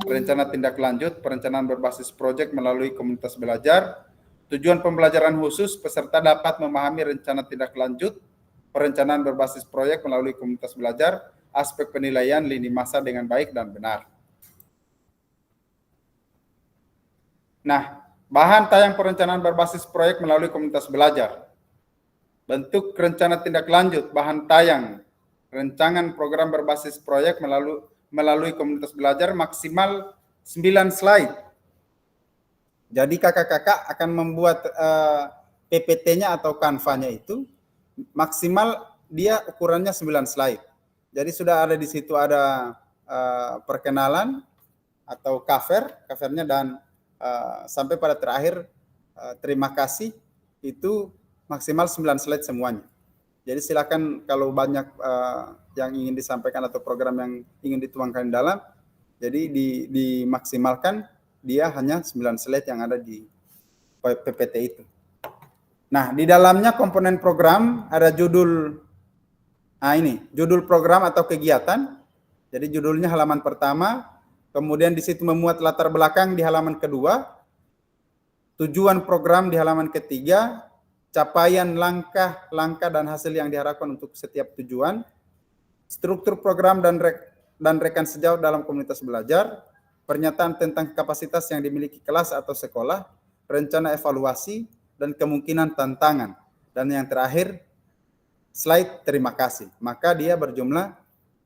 rencana tindak lanjut, perencanaan berbasis proyek melalui komunitas belajar. Tujuan pembelajaran khusus, peserta dapat memahami rencana tindak lanjut, perencanaan berbasis proyek melalui komunitas belajar, aspek penilaian lini masa dengan baik dan benar. Nah, bahan tayang perencanaan berbasis proyek melalui komunitas belajar. Bentuk rencana tindak lanjut, bahan tayang, rancangan program berbasis proyek melalui komunitas belajar maksimal 9 slide. Jadi kakak-kakak akan membuat PPT-nya atau kanvanya itu maksimal dia ukurannya 9 slide. Jadi sudah ada di situ ada perkenalan atau covernya dan sampai pada terakhir terima kasih itu maksimal 9 slide semuanya. Jadi silakan kalau banyak yang ingin disampaikan atau program yang ingin dituangkan di dalam, jadi dimaksimalkan dia hanya 9 slide yang ada di PPT itu. Nah, di dalamnya komponen program ada judul, judul program atau kegiatan. Jadi judulnya halaman pertama, kemudian di situ memuat latar belakang di halaman kedua, tujuan program di halaman ketiga, capaian langkah dan hasil yang diharapkan untuk setiap tujuan, struktur program dan rekan sejauh dalam komunitas belajar, pernyataan tentang kapasitas yang dimiliki kelas atau sekolah, rencana evaluasi, dan kemungkinan tantangan. Dan yang terakhir, slide terima kasih. Maka dia berjumlah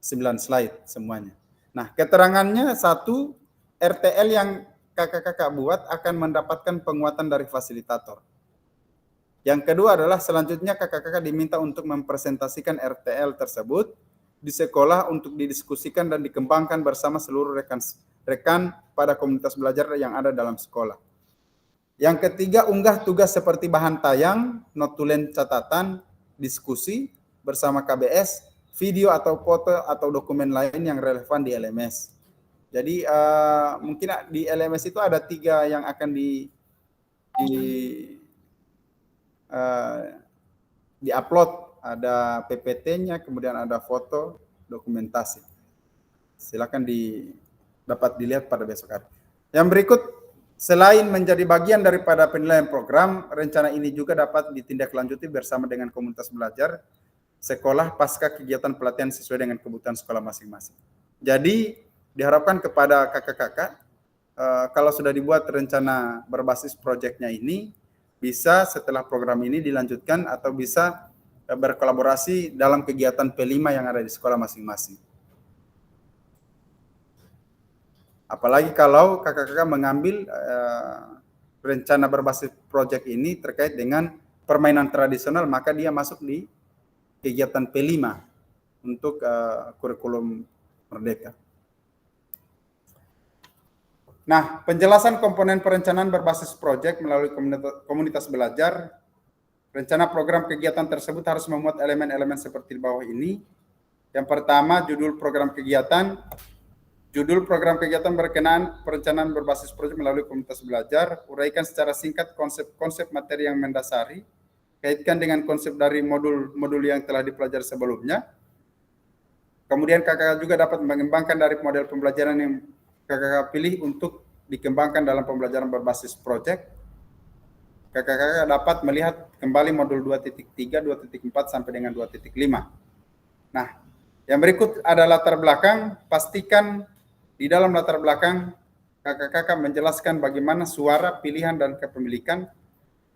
9 slide semuanya. Nah, keterangannya satu, RTL yang kakak-kakak buat akan mendapatkan penguatan dari fasilitator. Yang kedua adalah selanjutnya kakak-kakak diminta untuk mempresentasikan RTL tersebut di sekolah untuk didiskusikan dan dikembangkan bersama seluruh rekan pada komunitas belajar yang ada dalam sekolah. Yang ketiga, unggah tugas seperti bahan tayang, notulen catatan, diskusi bersama KBS, video atau foto atau dokumen lain yang relevan di LMS. Jadi mungkin di LMS itu ada 3 yang akan di-upload, ada PPT-nya, kemudian ada foto, dokumentasi. Silakan dapat dilihat pada besok hari. Yang berikut, selain menjadi bagian daripada penilaian program, rencana ini juga dapat ditindaklanjuti bersama dengan komunitas belajar sekolah pasca kegiatan pelatihan sesuai dengan kebutuhan sekolah masing-masing. Jadi diharapkan kepada kakak-kakak, kalau sudah dibuat rencana berbasis proyeknya ini, bisa setelah program ini dilanjutkan atau bisa berkolaborasi dalam kegiatan P5 yang ada di sekolah masing-masing. Apalagi kalau kakak-kakak mengambil rencana berbasis proyek ini terkait dengan permainan tradisional, maka dia masuk di kegiatan P5 untuk kurikulum Merdeka. Nah, penjelasan komponen perencanaan berbasis proyek melalui komunitas belajar. Rencana program kegiatan tersebut harus memuat elemen-elemen seperti di bawah ini. Yang pertama, judul program kegiatan. Judul program kegiatan berkenaan perencanaan berbasis proyek melalui komunitas belajar. Uraikan secara singkat konsep-konsep materi yang mendasari. Kaitkan dengan konsep dari modul-modul yang telah dipelajari sebelumnya. Kemudian kakak juga dapat mengembangkan dari model pembelajaran yang kakak pilih untuk dikembangkan dalam pembelajaran berbasis proyek. Kakak dapat melihat kembali modul 2.3, 2.4 sampai dengan 2.5. Nah, yang berikut ada latar belakang. Pastikan di dalam latar belakang kakak menjelaskan bagaimana suara, pilihan, dan kepemilikan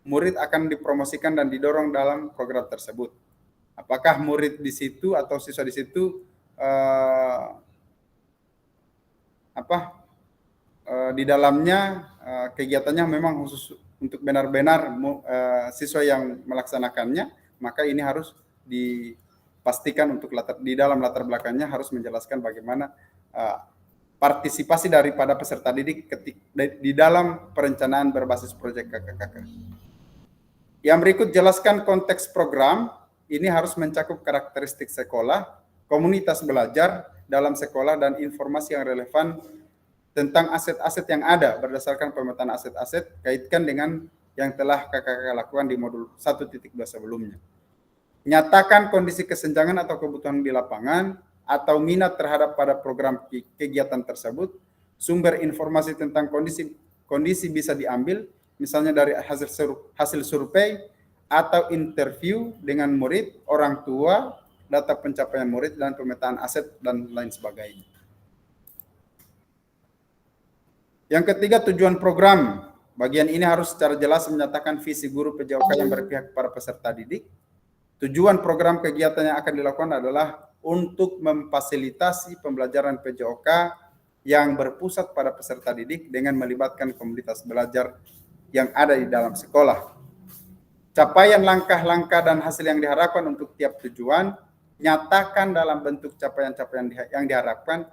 murid akan dipromosikan dan didorong dalam program tersebut. Apakah murid di situ atau siswa di situ di dalamnya kegiatannya memang khusus untuk benar-benar siswa yang melaksanakannya, maka ini harus dipastikan untuk di dalam latar belakangnya harus menjelaskan bagaimana partisipasi daripada peserta didik di dalam perencanaan berbasis proyek kakak-kakak. Yang berikut jelaskan konteks program, ini harus mencakup karakteristik sekolah, komunitas belajar dalam sekolah, dan informasi yang relevan tentang aset-aset yang ada berdasarkan pemetaan aset-aset, kaitkan dengan yang telah kakak-kakak lakukan di modul 1.2 sebelumnya. Nyatakan kondisi kesenjangan atau kebutuhan di lapangan atau minat terhadap pada program kegiatan tersebut. Sumber informasi tentang kondisi bisa diambil misalnya dari hasil survei atau interview dengan murid, orang tua, data pencapaian murid, dan pemetaan aset, dan lain sebagainya. Yang ketiga, tujuan program. Bagian ini harus secara jelas menyatakan visi guru PJOK yang berpihak kepada peserta didik. Tujuan program kegiatan yang akan dilakukan adalah untuk memfasilitasi pembelajaran PJOK yang berpusat pada peserta didik dengan melibatkan komunitas belajar yang ada di dalam sekolah. Capaian langkah-langkah dan hasil yang diharapkan untuk tiap tujuan, nyatakan dalam bentuk capaian-capaian yang diharapkan,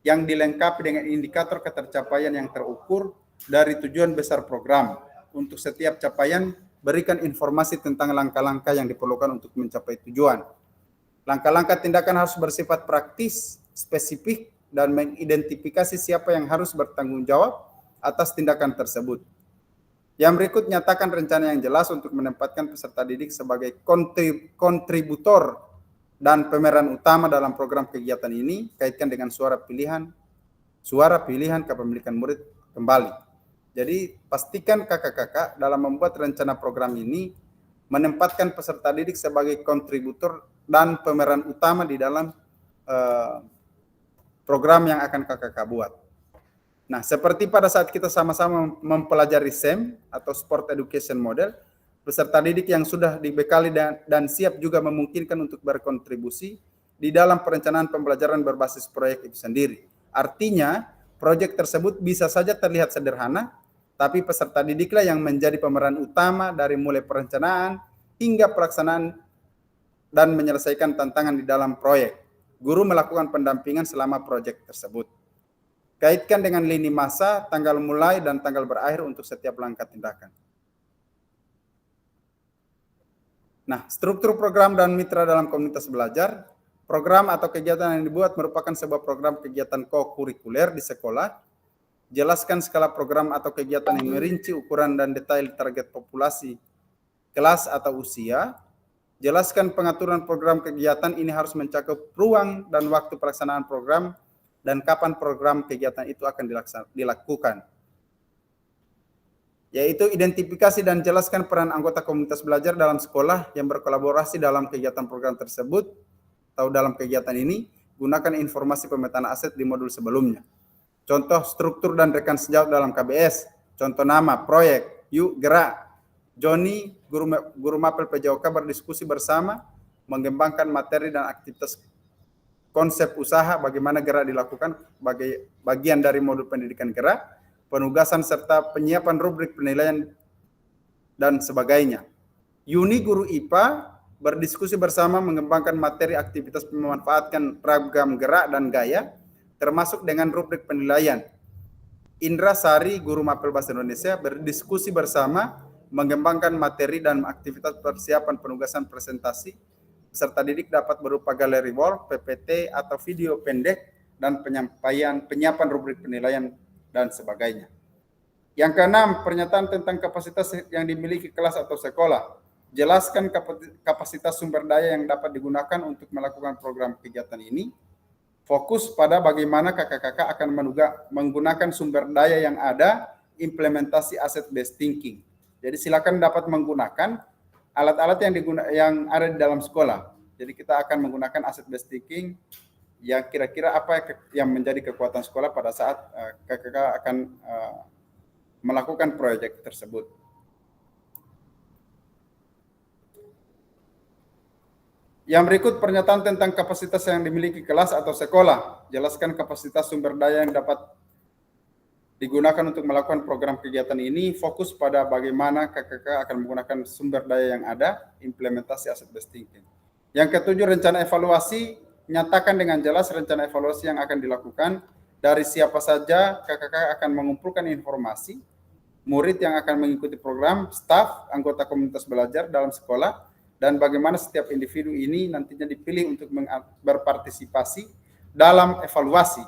yang dilengkapi dengan indikator ketercapaian yang terukur dari tujuan besar program. Untuk setiap capaian, berikan informasi tentang langkah-langkah yang diperlukan untuk mencapai tujuan. Langkah-langkah tindakan harus bersifat praktis, spesifik, dan mengidentifikasi siapa yang harus bertanggung jawab atas tindakan tersebut. Yang berikut, nyatakan rencana yang jelas untuk menempatkan peserta didik sebagai kontributor dan pemeran utama dalam program kegiatan ini, kaitkan dengan suara pilihan kepemilikan murid kembali. Jadi pastikan kakak-kakak dalam membuat rencana program ini menempatkan peserta didik sebagai kontributor dan pemeran utama di dalam program yang akan kakak-kakak buat. Nah, seperti pada saat kita sama-sama mempelajari SEM atau Sport Education Model, peserta didik yang sudah dibekali dan siap juga memungkinkan untuk berkontribusi di dalam perencanaan pembelajaran berbasis proyek itu sendiri. Artinya, proyek tersebut bisa saja terlihat sederhana, tapi peserta didiklah yang menjadi pemeran utama dari mulai perencanaan hingga pelaksanaan dan menyelesaikan tantangan di dalam proyek. Guru melakukan pendampingan selama proyek tersebut. Kaitkan dengan lini masa, tanggal mulai dan tanggal berakhir untuk setiap langkah tindakan. Nah, struktur program dan mitra dalam komunitas belajar. Program atau kegiatan yang dibuat merupakan sebuah program kegiatan co-kurikuler di sekolah. Jelaskan skala program atau kegiatan yang merinci ukuran dan detail target populasi, kelas atau usia. Jelaskan pengaturan program kegiatan ini harus mencakup ruang dan waktu pelaksanaan program dan kapan program kegiatan itu akan dilakukan. Yaitu identifikasi dan jelaskan peran anggota komunitas belajar dalam sekolah yang berkolaborasi dalam kegiatan program tersebut atau dalam kegiatan ini. Gunakan informasi pemetaan aset di modul sebelumnya. Contoh struktur dan rekan sejawat dalam KBS. Contoh nama, proyek, yuk gerak. Joni, guru mapel PJOK berdiskusi bersama, mengembangkan materi dan aktivitas konsep usaha, bagaimana gerak dilakukan sebagai bagian dari modul pendidikan gerak, penugasan serta penyiapan rubrik penilaian dan sebagainya. Yuni, guru IPA, berdiskusi bersama mengembangkan materi aktivitas memanfaatkan ragam gerak dan gaya, termasuk dengan rubrik penilaian. Indra Sari, guru mapel bahasa Indonesia, berdiskusi bersama mengembangkan materi dan aktivitas persiapan penugasan presentasi. Peserta didik dapat berupa galeri wall, PPT, atau video pendek, dan penyiapan rubrik penilaian, dan sebagainya. Yang keenam, pernyataan tentang kapasitas yang dimiliki kelas atau sekolah. Jelaskan kapasitas sumber daya yang dapat digunakan untuk melakukan program kegiatan ini. Fokus pada bagaimana kakak-kakak akan menggunakan sumber daya yang ada, implementasi asset based thinking. Jadi silakan dapat menggunakan alat-alat yang ada di dalam sekolah. Jadi kita akan menggunakan asset based thinking yang kira-kira apa yang menjadi kekuatan sekolah pada saat kakak akan melakukan proyek tersebut. Yang berikut pernyataan tentang kapasitas yang dimiliki kelas atau sekolah. Jelaskan kapasitas sumber daya yang dapat digunakan untuk melakukan program kegiatan ini. Fokus pada bagaimana kakak akan menggunakan sumber daya yang ada, implementasi asset based thinking. Yang ketujuh, rencana evaluasi. Nyatakan dengan jelas rencana evaluasi yang akan dilakukan, dari siapa saja kakak akan mengumpulkan informasi, murid yang akan mengikuti program, staf, anggota komunitas belajar dalam sekolah, dan bagaimana setiap individu ini nantinya dipilih untuk berpartisipasi dalam evaluasi.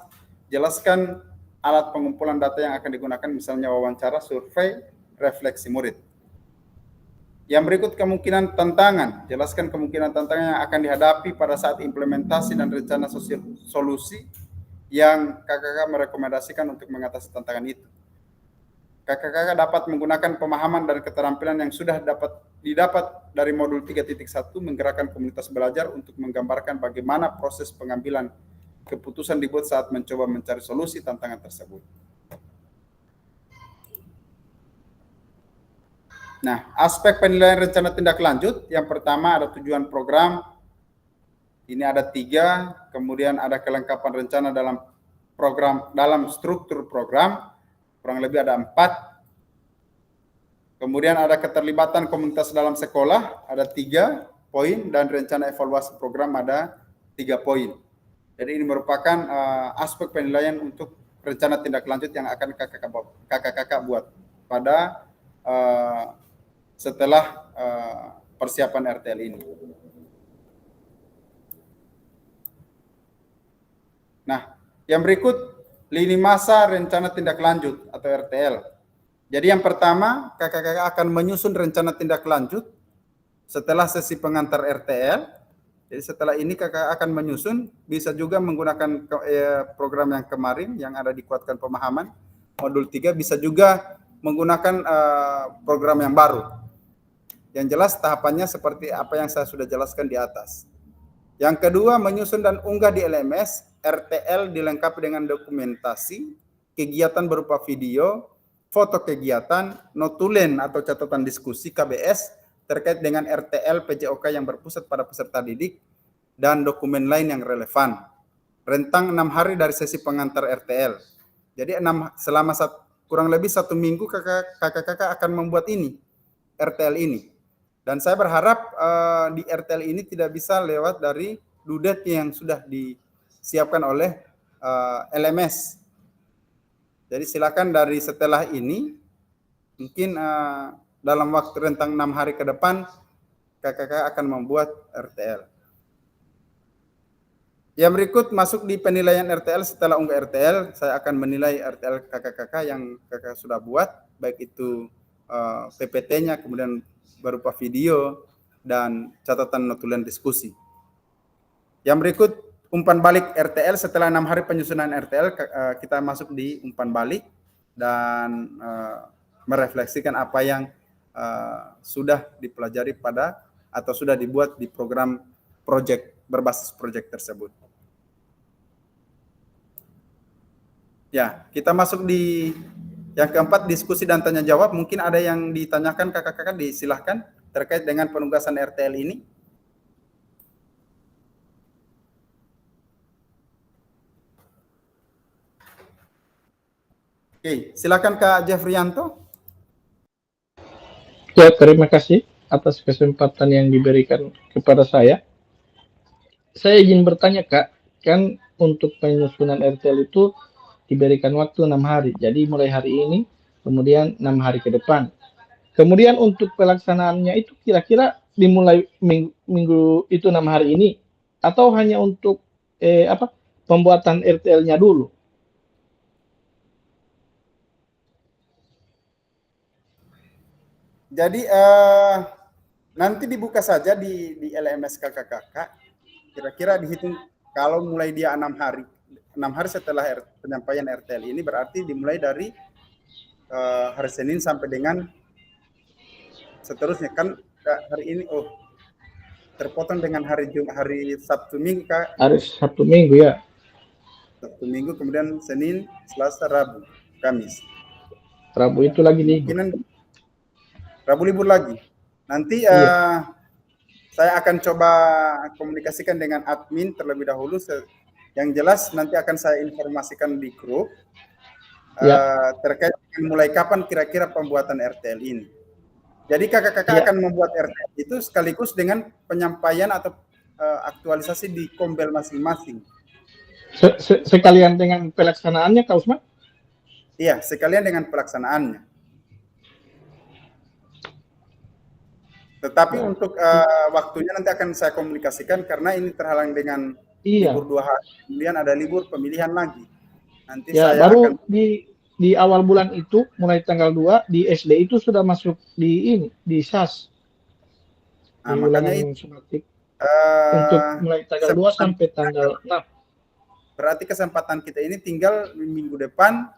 Jelaskan alat pengumpulan data yang akan digunakan, misalnya wawancara, survei, refleksi murid. Yang berikut kemungkinan tantangan. Jelaskan kemungkinan tantangan yang akan dihadapi pada saat implementasi dan rencana solusi yang kakak merekomendasikan untuk mengatasi tantangan itu. kakak-kakak dapat menggunakan pemahaman dan keterampilan yang sudah didapat dari modul 3.1 menggerakkan komunitas belajar untuk menggambarkan bagaimana proses pengambilan keputusan dibuat saat mencoba mencari solusi tantangan tersebut. Nah, aspek penilaian rencana tindak lanjut, yang pertama ada tujuan program, ini ada 3, kemudian ada kelengkapan rencana dalam program, dalam struktur program, kurang lebih ada 4. Kemudian ada keterlibatan komunitas dalam sekolah, ada 3 poin, dan rencana evaluasi program ada 3 poin. Jadi ini merupakan aspek penilaian untuk rencana tindak lanjut yang akan kakak-kakak buat pada setelah persiapan RTL ini. Nah, yang berikut lini masa rencana tindak lanjut atau RTL. Jadi yang pertama, kakak-kakak akan menyusun rencana tindak lanjut setelah sesi pengantar RTL. Jadi setelah ini kakak akan menyusun, bisa juga menggunakan program yang kemarin yang ada di Kuatkan Pemahaman, modul 3, bisa juga menggunakan program yang baru. Yang jelas tahapannya seperti apa yang saya sudah jelaskan di atas. Yang kedua, menyusun dan unggah di LMS, RTL dilengkapi dengan dokumentasi, kegiatan berupa video, foto kegiatan, notulen atau catatan diskusi KBS terkait dengan RTL PJOK yang berpusat pada peserta didik, dan dokumen lain yang relevan. Rentang 6 hari dari sesi pengantar RTL. Jadi selama kurang lebih 1 minggu kakak-kakak akan membuat ini, RTL ini. Dan saya berharap di RTL ini tidak bisa lewat dari dudet yang sudah disiapkan oleh LMS. Jadi silakan dari setelah ini, mungkin dalam waktu rentang 6 hari ke depan, kakak-kakak akan membuat RTL. Yang berikut masuk di penilaian RTL. Setelah unggah RTL, saya akan menilai RTL kakak-kakak yang kakak sudah buat, baik itu PPT-nya, kemudian berupa video, dan catatan notulen diskusi. Yang berikut umpan balik RTL. Setelah 6 hari penyusunan RTL, kita masuk di umpan balik dan merefleksikan apa yang sudah dipelajari pada atau sudah dibuat di program project berbasis project tersebut. Ya, kita masuk di yang keempat, diskusi dan tanya jawab. Mungkin ada yang ditanyakan kakak-kakak, disilahkan terkait dengan penugasan RTL ini. Oke, silakan Kak Jeffrianto. Ya, terima kasih atas kesempatan yang diberikan kepada saya. Saya ingin bertanya Kak, kan untuk penyusunan RTL itu diberikan waktu 6 hari. Jadi mulai hari ini, kemudian 6 hari ke depan. Kemudian untuk pelaksanaannya itu kira-kira dimulai minggu itu 6 hari ini, atau hanya untuk pembuatan RTL-nya dulu? Jadi nanti dibuka saja di LMS kakak-kakak. Kira-kira dihitung kalau mulai dia 6 hari. 6 hari setelah penyampaian RTL ini berarti dimulai dari hari Senin sampai dengan seterusnya, kan hari ini terpotong dengan hari Sabtu Minggu Kak. Hari Sabtu Minggu ya. Sabtu Minggu, kemudian Senin, Selasa, Rabu, Kamis. Rabu itu lagi libur. Rabu libur lagi. Nanti saya akan coba komunikasikan dengan admin terlebih dahulu. Yang jelas nanti akan saya informasikan di grup terkait dengan mulai kapan kira-kira pembuatan RTL ini. Jadi kakak-kakak akan membuat RTL itu sekaligus dengan penyampaian atau aktualisasi di Kombel masing-masing. Sekalian dengan pelaksanaannya Kak Usman? Iya, sekalian dengan pelaksanaannya. Tetapi untuk waktunya nanti akan saya komunikasikan karena ini terhalang dengan libur 2 hari, kemudian ada libur pemilihan lagi. Nanti ya, saya baru akan di awal bulan itu, mulai tanggal 2 di SD itu sudah masuk di SAS. Nah, makanya untuk mulai tanggal 2 sampai tanggal 6. Berarti kesempatan kita ini tinggal minggu depan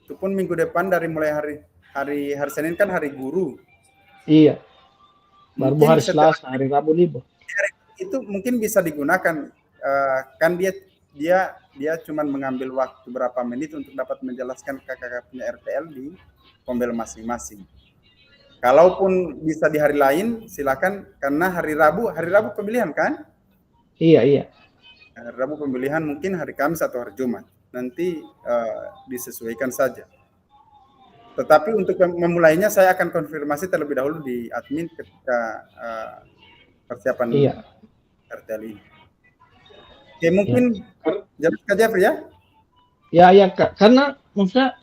Itu pun minggu depan dari mulai hari Senin kan hari guru. Iya. Baru Mungkin hari setelah Selasa, hari Rabu libur. itu mungkin bisa digunakan, kan dia cuman mengambil waktu berapa menit untuk dapat menjelaskan kakak punya RTL di Pombel masing-masing. Kalaupun bisa di hari lain silakan, karena hari Rabu pemilihan kan? Iya. Hari Rabu pemilihan, mungkin hari Kamis atau hari Jumat. Nanti disesuaikan saja. Tetapi untuk memulainya saya akan konfirmasi terlebih dahulu di admin ketika persiapan RTL ini. Oke, mungkin jelas Kak Jeffrey ya? Ya Kak, karena maksudnya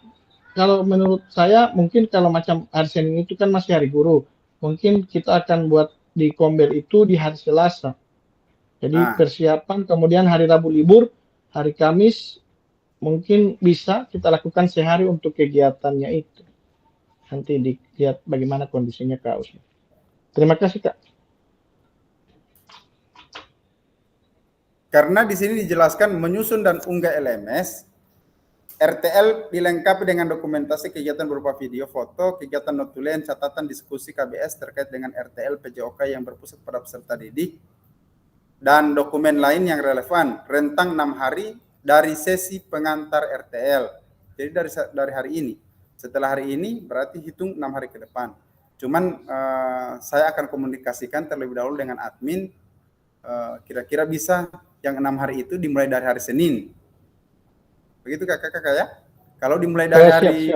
kalau menurut saya mungkin kalau macam hari Senin itu kan masih hari guru, mungkin kita akan buat di Kombel itu di hari Selasa. Jadi persiapan, kemudian hari Rabu libur, hari Kamis mungkin bisa kita lakukan sehari untuk kegiatannya itu. Nanti dilihat bagaimana kondisinya Kak Usman. Terima kasih Kak. Karena di sini dijelaskan menyusun dan unggah LMS, RTL dilengkapi dengan dokumentasi kegiatan berupa video, foto, kegiatan notulen, catatan diskusi KBS terkait dengan RTL PJOK yang berpusat pada peserta didik, dan dokumen lain yang relevan, rentang 6 hari dari sesi pengantar RTL. Jadi dari hari ini. Setelah hari ini berarti hitung 6 hari ke depan. Cuman saya akan komunikasikan terlebih dahulu dengan admin, kira-kira bisa yang 6 hari itu dimulai dari hari Senin. Begitu kakak ya. Kalau dimulai dari hari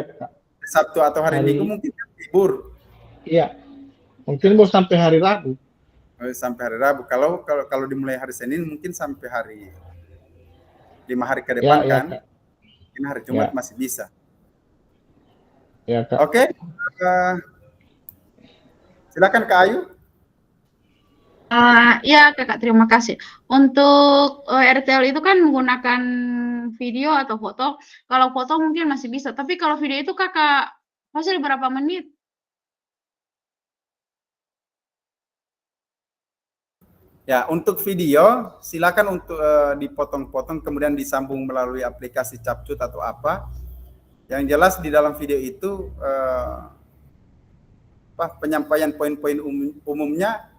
Sabtu atau hari Minggu mungkin libur. Iya. Mungkin mau sampai hari Rabu. Sampai hari Rabu. Kalau dimulai hari Senin mungkin sampai hari 5 hari ke depan kan. Mungkin hari Jumat masih bisa. Ya, Kak. Oke. Silakan Kak Ayu. Ya Kakak, terima kasih. Untuk RTL itu kan menggunakan video atau foto. Kalau foto mungkin masih bisa, tapi kalau video itu Kakak pasti berapa menit? Ya, untuk video silakan untuk dipotong-potong kemudian disambung melalui aplikasi Capcut atau apa. Yang jelas di dalam video itu penyampaian poin-poin umumnya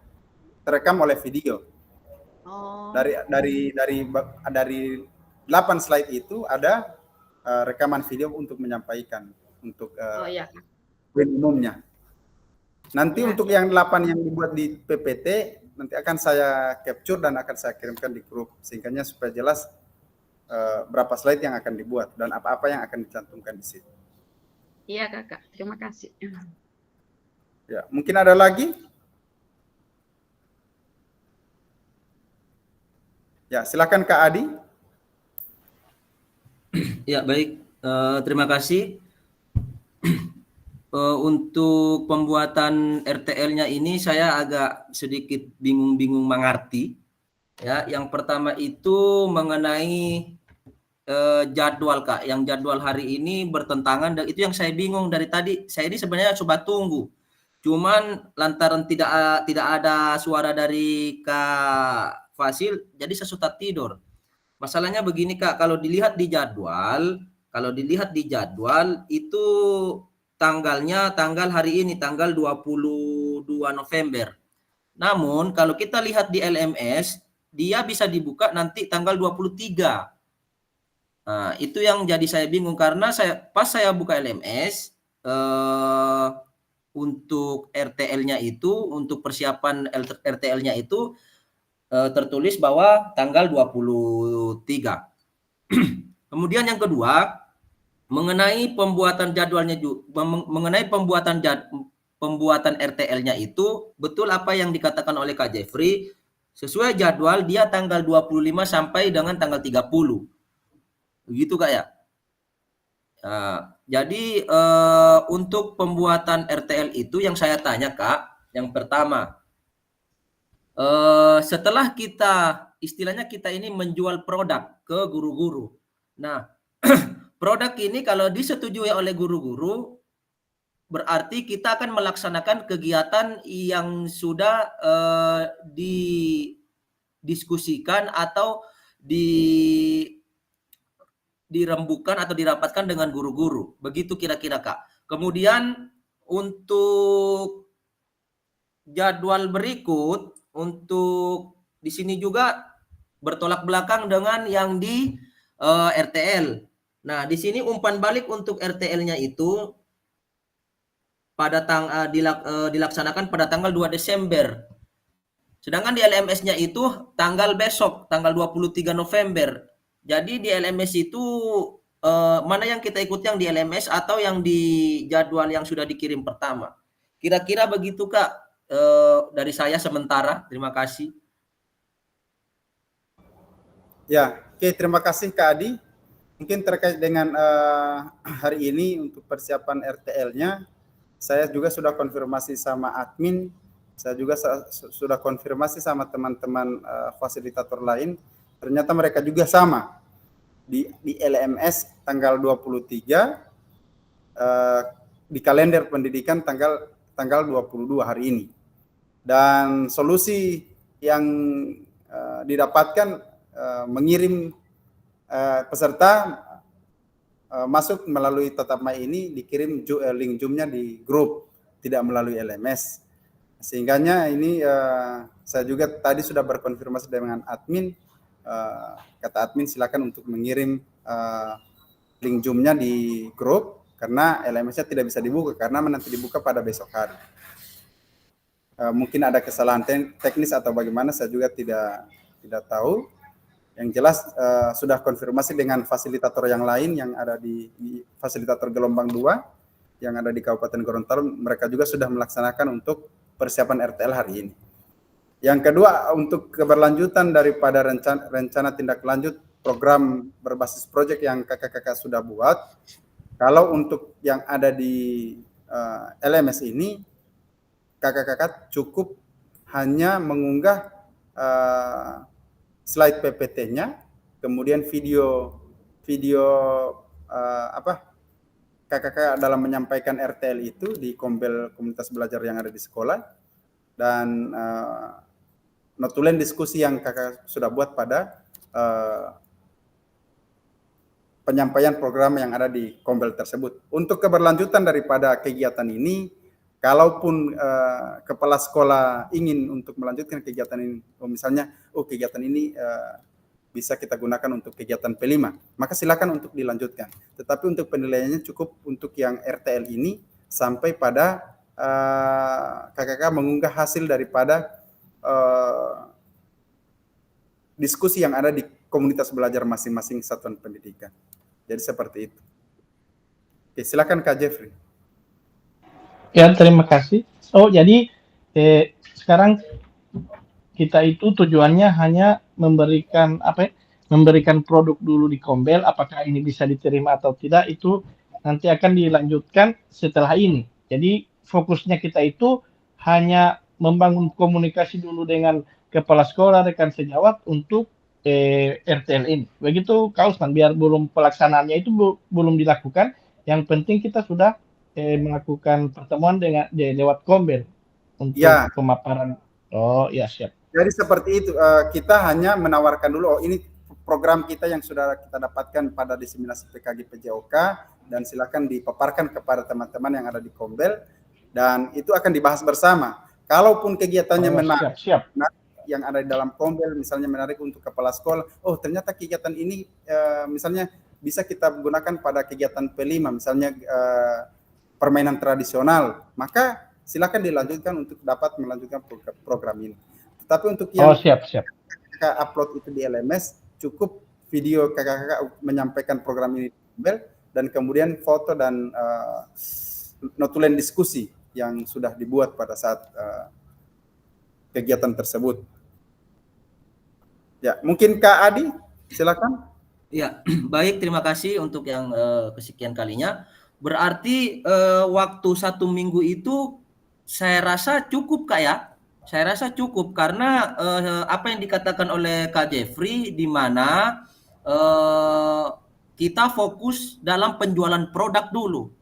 terekam oleh video. Dari 8 slide itu ada rekaman video untuk menyampaikan untuk poin umumnya. Nanti untuk yang 8 yang dibuat di PPT nanti akan saya capture dan akan saya kirimkan di grup singkatnya supaya jelas berapa slide yang akan dibuat dan apa-apa yang akan dicantumkan di situ. Iya Kakak, terima kasih. Ya, mungkin ada lagi? Ya, silakan Kak Adi. Ya, baik. Terima kasih. Untuk pembuatan RTL-nya ini saya agak sedikit bingung-bingung mengerti. Ya, yang pertama itu mengenai jadwal Kak. Yang jadwal hari ini bertentangan dan itu yang saya bingung dari tadi. Saya ini sebenarnya coba tunggu. Cuman lantaran tidak ada suara dari Kak Fasil, jadi saya sudah tidur. Masalahnya begini Kak, kalau dilihat di jadwal itu tanggalnya tanggal hari ini tanggal 22 November. Namun kalau kita lihat di LMS, dia bisa dibuka nanti tanggal 23. Nah, itu yang jadi saya bingung karena pas saya buka LMS untuk RTL-nya itu, untuk persiapan RTL-nya itu tertulis bahwa tanggal 23. Kemudian yang kedua, mengenai pembuatan jadwalnya, mengenai pembuatan RTL-nya itu, betul apa yang dikatakan oleh Kak Jeffrey, sesuai jadwal dia tanggal 25 sampai dengan tanggal 30. Begitu Kak ya? Jadi untuk pembuatan RTL itu yang saya tanya Kak, yang pertama, setelah istilahnya kita ini menjual produk ke guru-guru. Nah, produk ini kalau disetujui oleh guru-guru, berarti kita akan melaksanakan kegiatan yang sudah didiskusikan atau dirembukan atau dirapatkan dengan guru-guru. Begitu kira-kira, Kak. Kemudian untuk jadwal berikut, untuk di sini juga bertolak belakang dengan yang di RTL. Nah, di sini umpan balik untuk RTL-nya itu pada dilaksanakan pada tanggal 2 Desember. Sedangkan di LMS-nya itu tanggal besok, tanggal 23 November. Jadi di LMS itu mana yang kita ikut, yang di LMS atau yang di jadwal yang sudah dikirim pertama? Kira-kira begitu, Kak. Dari saya sementara. Terima kasih. Ya, oke, terima kasih Kak Adi. Mungkin terkait dengan hari ini untuk persiapan RTL-nya, saya juga sudah konfirmasi sama admin, saya juga sudah konfirmasi sama teman-teman fasilitator lain. Ternyata mereka juga sama. Di LMS tanggal 23, di kalender pendidikan tanggal 22 hari ini. Dan solusi yang didapatkan mengirim peserta masuk melalui Tatap My ini dikirim link Zoom-nya di grup, tidak melalui LMS. Sehingganya ini saya juga tadi sudah berkonfirmasi dengan admin, kata admin silakan untuk mengirim link Zoom-nya di grup karena LMS-nya tidak bisa dibuka karena nanti dibuka pada besok hari. Mungkin ada kesalahan teknis atau bagaimana, saya juga tidak tahu. Yang jelas sudah konfirmasi dengan fasilitator yang lain yang ada di fasilitator gelombang 2 yang ada di Kabupaten Gorontalo, mereka juga sudah melaksanakan untuk persiapan RTL hari ini. Yang kedua, untuk keberlanjutan daripada rencana tindak lanjut program berbasis proyek yang kakak-kakak sudah buat, kalau untuk yang ada di LMS ini, kakak-kakak cukup hanya mengunggah slide PPT-nya, kemudian video kakak-kakak dalam menyampaikan RTL itu di Kombel Komunitas Belajar yang ada di sekolah, dan notulen diskusi yang kakak sudah buat pada penyampaian program yang ada di Kombel tersebut. Untuk keberlanjutan daripada kegiatan ini, kalaupun kepala sekolah ingin untuk melanjutkan kegiatan ini, misalnya, kegiatan ini bisa kita gunakan untuk kegiatan P5, maka silakan untuk dilanjutkan. Tetapi untuk penilaiannya cukup untuk yang RTL ini sampai pada kakak mengunggah hasil daripada diskusi yang ada di komunitas belajar masing-masing satuan pendidikan. Jadi seperti itu. Oke, silakan Kak Jeffrey. Ya, terima kasih. Jadi sekarang kita itu tujuannya hanya memberikan memberikan produk dulu di Kombel, apakah ini bisa diterima atau tidak itu nanti akan dilanjutkan setelah ini. Jadi fokusnya kita itu hanya membangun komunikasi dulu dengan kepala sekolah, rekan sejawat untuk RTL ini. Begitu Kak Usman, biar belum pelaksanaannya itu belum dilakukan, yang penting kita sudah melakukan pertemuan dengan lewat Kombel untuk pemaparan. Oh ya, siap. Jadi seperti itu, kita hanya menawarkan dulu, ini program kita yang sudah kita dapatkan pada diseminasi PKG PJOK, dan silakan dipaparkan kepada teman-teman yang ada di Kombel, dan itu akan dibahas bersama. Kalaupun kegiatannya menarik, yang ada di dalam Kombel, misalnya menarik untuk kepala sekolah, ternyata kegiatan ini misalnya bisa kita gunakan pada kegiatan P5, misalnya permainan tradisional, maka silakan dilanjutkan untuk dapat melanjutkan program ini. Tetapi untuk yang kakak upload itu di LMS, cukup video kakak-kakak menyampaikan program ini di Kombel, dan kemudian foto dan notulen diskusi yang sudah dibuat pada saat kegiatan tersebut. Ya, mungkin Kak Adi, silakan. Ya, baik, terima kasih untuk yang kesekian kalinya. Berarti waktu 1 minggu itu saya rasa cukup, Kak, ya. Saya rasa cukup karena apa yang dikatakan oleh Kak Jeffrey, di mana kita fokus dalam penjualan produk dulu.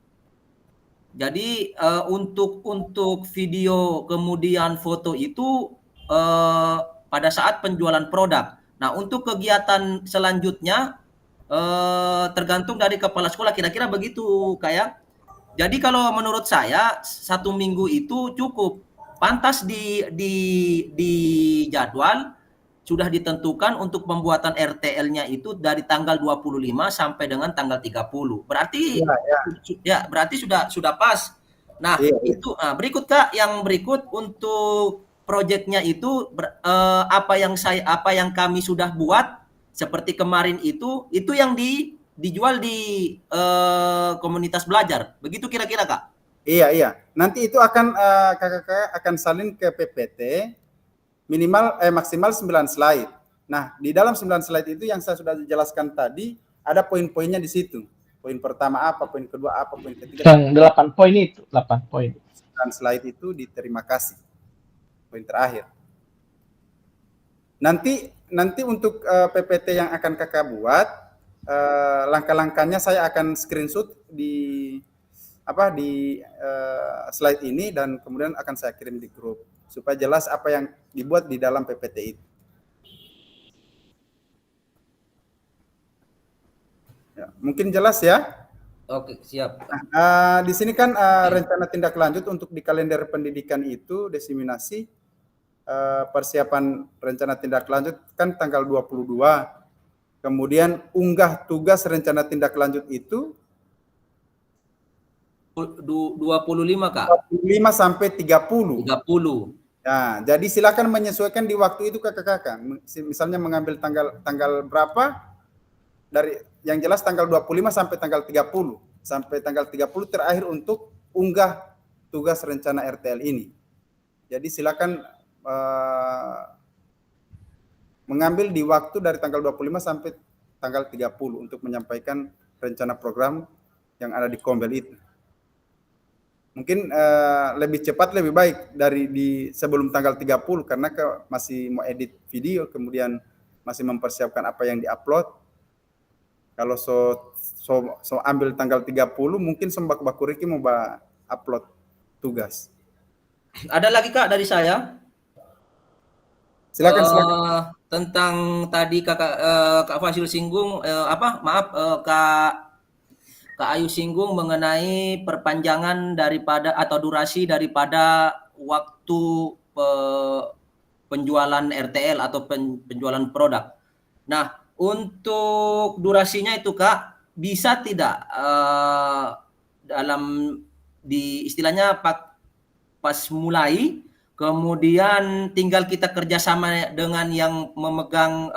Jadi untuk video kemudian foto itu pada saat penjualan produk. Nah, untuk kegiatan selanjutnya tergantung dari kepala sekolah, kira-kira begitu kayak. Jadi kalau menurut saya 1 minggu itu cukup, pantas di jadwal sudah ditentukan untuk pembuatan RTL-nya itu dari tanggal 25 sampai dengan tanggal 30. Berarti Ya, berarti sudah pas. Nah, iya. itu berikut Kak, yang berikut untuk proyeknya itu apa yang kami sudah buat seperti kemarin itu yang dijual di komunitas belajar. Begitu kira-kira Kak? Iya. Nanti itu akan kakak-kakak akan salin ke PPT maksimal 9 slide. Nah, di dalam 9 slide itu yang saya sudah jelaskan tadi, ada poin-poinnya di situ. Poin pertama apa, poin kedua apa, poin ketiga. Yang 8 poin itu, 8 poin. 9 slide itu di terima kasih. Poin terakhir. Nanti untuk PPT yang akan kakak buat, langkah-langkahnya saya akan screenshot di slide ini dan kemudian akan saya kirim di grup supaya jelas apa yang dibuat di dalam PPT itu. Ya, mungkin jelas ya? Oke, siap. Nah, di sini kan rencana tindak lanjut untuk di kalender pendidikan itu diseminasi persiapan rencana tindak lanjut kan tanggal 22. Kemudian unggah tugas rencana tindak lanjut itu 25 Kak. 25 sampai 30. 30. Nah, jadi silakan menyesuaikan di waktu itu kakak-kakak. Misalnya mengambil tanggal berapa, dari yang jelas tanggal 25 sampai tanggal 30. Sampai tanggal 30 terakhir untuk unggah tugas rencana RTL ini. Jadi silakan mengambil di waktu dari tanggal 25 sampai tanggal 30 untuk menyampaikan rencana program yang ada di Kombel itu. Mungkin lebih cepat lebih baik dari sebelum tanggal 30 karena masih mau edit video, kemudian masih mempersiapkan apa yang diupload. Kalau so ambil tanggal 30 mungkin Sembak Bakuriki mau upload tugas. Ada lagi Kak dari saya? Silakan. Tentang tadi Kak Fasil singgung Kak Ayu singgung mengenai perpanjangan daripada atau durasi daripada waktu penjualan RTL atau penjualan produk. Nah, untuk durasinya itu Kak, bisa tidak dalam di istilahnya pas mulai, kemudian tinggal kita kerjasama dengan yang memegang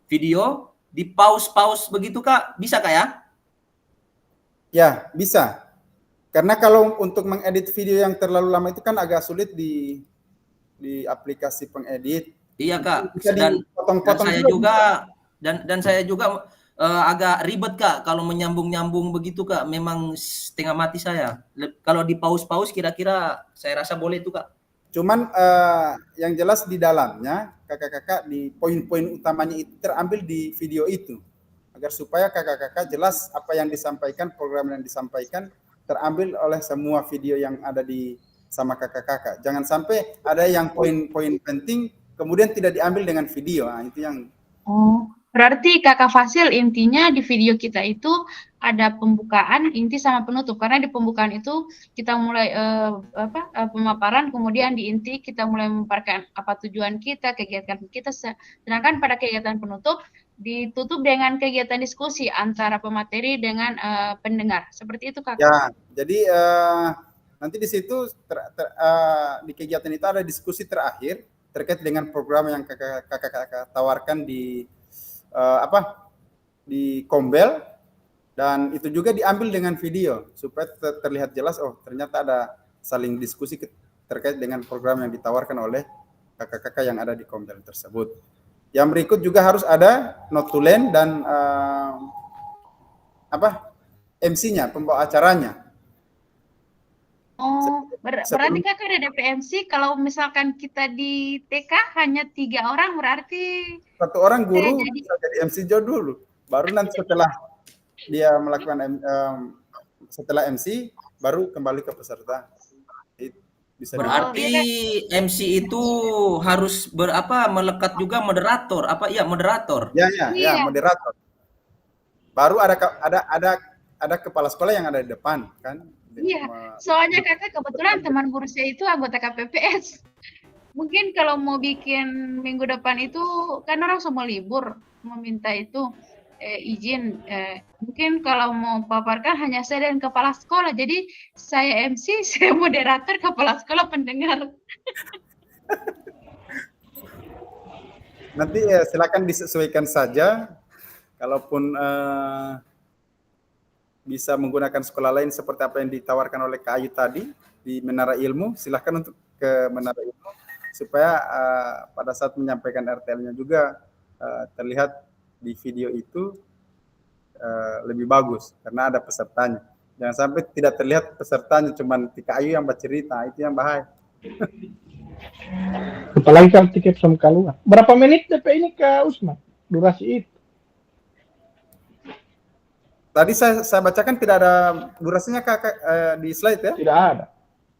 video, di pause begitu Kak, bisa Kak ya? Ya, bisa. Karena kalau untuk mengedit video yang terlalu lama itu kan agak sulit di aplikasi pengedit. Iya Kak. Bisa dipotong-potong dan saya juga agak ribet Kak kalau menyambung begitu Kak. Memang setengah mati saya. Kalau di pause kira-kira saya rasa boleh itu Kak. Cuman yang jelas di dalamnya kakak-kakak di poin-poin utamanya itu terambil di video itu. Agar supaya kakak-kakak jelas apa yang disampaikan, program yang disampaikan terambil oleh semua video yang ada sama kakak-kakak. Jangan sampai ada yang poin-poin penting kemudian tidak diambil dengan video. Nah, itu yang. Oh, berarti Kakak Fasil intinya di video kita itu ada pembukaan, inti sama penutup. Karena di pembukaan itu kita mulai pemaparan, kemudian di inti kita mulai memaparkan apa tujuan kita, kegiatan kita. Sedangkan pada kegiatan penutup ditutup dengan kegiatan diskusi antara pemateri dengan pendengar. Seperti itu Kakak. Ya, jadi nanti di situ di kegiatan itu ada diskusi terakhir terkait dengan program yang kakak tawarkan di di Kombel, dan itu juga diambil dengan video supaya terlihat jelas ternyata ada saling diskusi terkait dengan program yang ditawarkan oleh kakak-kakak yang ada di Kombel tersebut. Yang berikut juga harus ada notulen dan MC-nya, pembawa acaranya. Oh, berarti Kakak ada DPMC. Kalau misalkan kita di TK hanya 3 orang, berarti satu orang guru bisa jadi MC dulu. Baru nanti setelah dia melakukan setelah MC, baru kembali ke peserta. Bisa berarti MC itu harus melekat juga moderator. Moderator. Ya, moderator. Baru ada kepala sekolah yang ada di depan kan. Iya, soalnya kakak kebetulan teman guru saya itu anggota KPPS. Mungkin kalau mau bikin minggu depan itu kan orang semua libur, meminta itu izin. Mungkin kalau mau paparkan hanya saya dan kepala sekolah. Jadi saya MC, saya moderator, kepala sekolah pendengar. Nanti silakan disesuaikan saja. Kalaupun bisa menggunakan sekolah lain seperti apa yang ditawarkan oleh Kak Ayu tadi di Menara Ilmu, silakan untuk ke Menara Ilmu supaya pada saat menyampaikan RTL-nya juga terlihat di video itu lebih bagus karena ada pesertanya. Jangan sampai tidak terlihat pesertanya, cuman Kak Ayu yang bercerita, itu yang bahaya. Apalagi kalau tiket sama keluar. Berapa menit DP ini Kak Usman? Durasi itu? Tadi saya bacakan tidak ada durasinya Kak di slide ya? Tidak ada.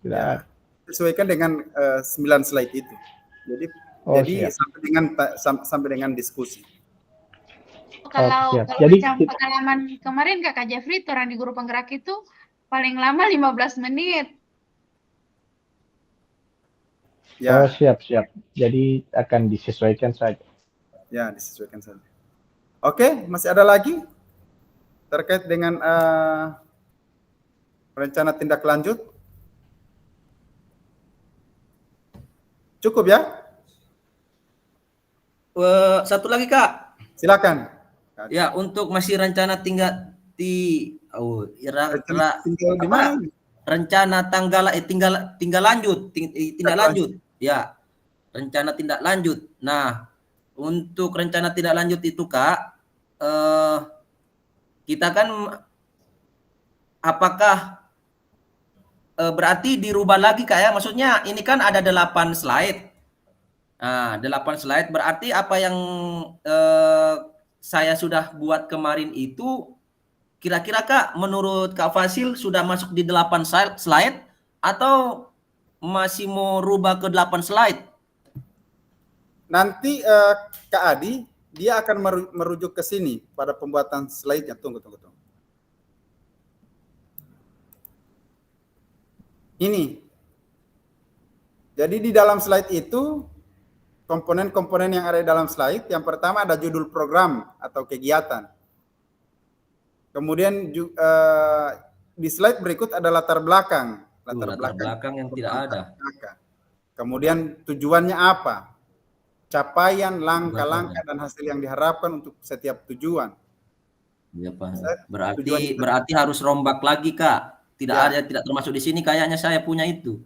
Tidak ada. Disesuaikan dengan 9 slide itu. Jadi sampai dengan diskusi. Kalau Jadi pengalaman kemarin Kak Jeffrey, orang di guru penggerak itu paling lama 15 menit. Ya. Oh, siap. Jadi akan disesuaikan saja. Ya, disesuaikan saja. Oke, masih ada lagi terkait dengan rencana tindak lanjut? Cukup ya? Satu lagi Kak. Silakan. Ya, untuk masih rencana tinggal rencana tindak lanjut. Ya, rencana tindak lanjut. Nah, untuk rencana tindak lanjut itu Kak, kita kan apakah berarti dirubah lagi Kak ya? Maksudnya ini kan ada 8 slide. Nah, 8 slide berarti apa yang saya sudah buat kemarin itu kira-kira Kak menurut Kak Fasil sudah masuk di 8 slide atau masih mau rubah ke 8 slide? Nanti Kak Adi dia akan merujuk ke sini pada pembuatan slide-nya. Tunggu. Ini. Jadi di dalam slide itu komponen-komponen yang ada di dalam slide, yang pertama ada judul program atau kegiatan. Kemudian di slide berikut ada latar belakang. Latar belakang yang tidak ada. Kemudian tujuannya apa? Capaian, langkah-langkah dan hasil yang diharapkan untuk setiap tujuan. Ya, Pak. Berarti harus rombak lagi Kak. Tidak termasuk di sini kayaknya saya punya itu.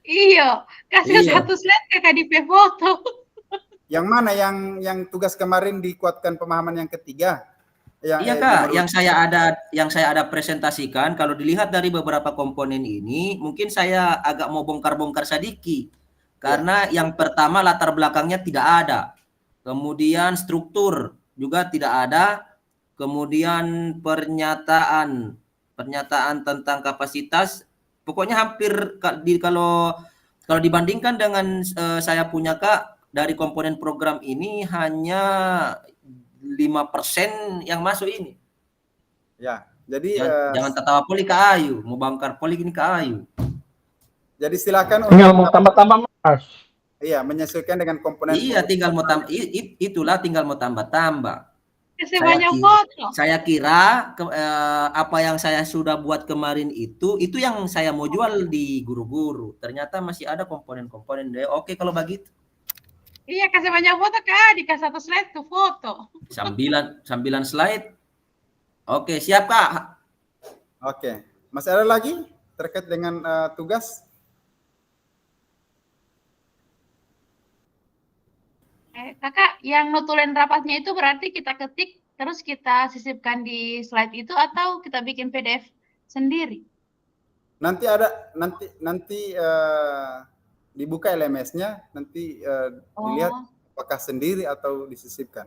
Iya, kasih satu slide ke KDP foto. Yang mana yang tugas kemarin dikuatkan pemahaman yang ketiga? Iya Kak, yang saya ada presentasikan, kalau dilihat dari beberapa komponen ini, mungkin saya agak mau bongkar-bongkar sedikit. Karena yang pertama latar belakangnya tidak ada. Kemudian struktur juga tidak ada. Kemudian pernyataan tentang kapasitas, pokoknya hampir kalau dibandingkan dengan saya punya Kak, dari komponen program ini hanya 5% yang masuk ini. Ya, jadi jangan tertawa poli Kak Ayu, mau bangkar poli ini Kak Ayu. Jadi silakan tinggal mau tambah-tambah Mas. Iya, menyesuaikan dengan komponen. Iya, tinggal mau tambah tinggal mau tambah-tambah. Saya kira apa yang saya sudah buat kemarin itu yang saya mau jual di guru-guru. Ternyata masih ada komponen-komponen. Oke kalau begitu. Iya, kasih banyak foto Kak, dikasih satu slide tuh foto. 9 slide. Oke, siap Kak. Oke. Masih ada lagi terkait dengan tugas? Kakak, yang notulen rapatnya itu berarti kita ketik terus kita sisipkan di slide itu atau kita bikin PDF sendiri? Nanti dibuka LMS-nya, nanti dilihat apakah sendiri atau disisipkan.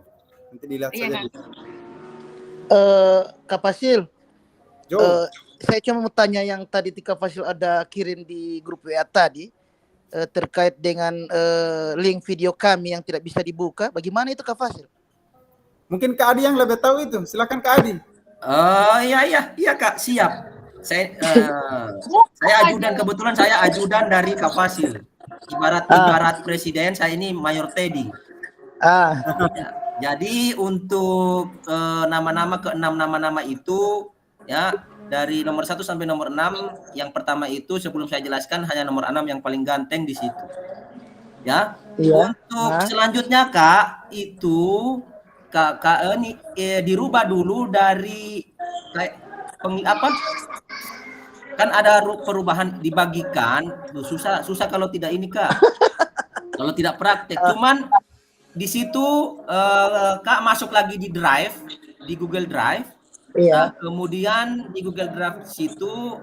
Nanti dilihat saja. Kak Fasil, saya cuma mau tanya yang tadi Kak Fasil ada kirim di grup WA tadi terkait dengan link video kami yang tidak bisa dibuka. Bagaimana itu Kak Fasil? Mungkin Kak Adi yang lebih tahu itu. Silakan Kak Adi. Iya Kak, siap. Saya ajudan, kebetulan saya ajudan dari Kak Fasil. Ibarat presiden, saya ini Mayor Teddy. Ya, jadi untuk keenam nama-nama itu ya, dari nomor 1 sampai nomor 6, yang pertama itu sebelum saya jelaskan hanya nomor 6 yang paling ganteng di situ. Ya. Untuk selanjutnya Kak, itu ini dirubah dulu dari kan ada perubahan, dibagikan. Susah kalau tidak ini Kak. Kalau tidak praktek. Cuman di situ Kak masuk lagi di Drive, di Google Drive. Nah, kemudian di Google Drive situ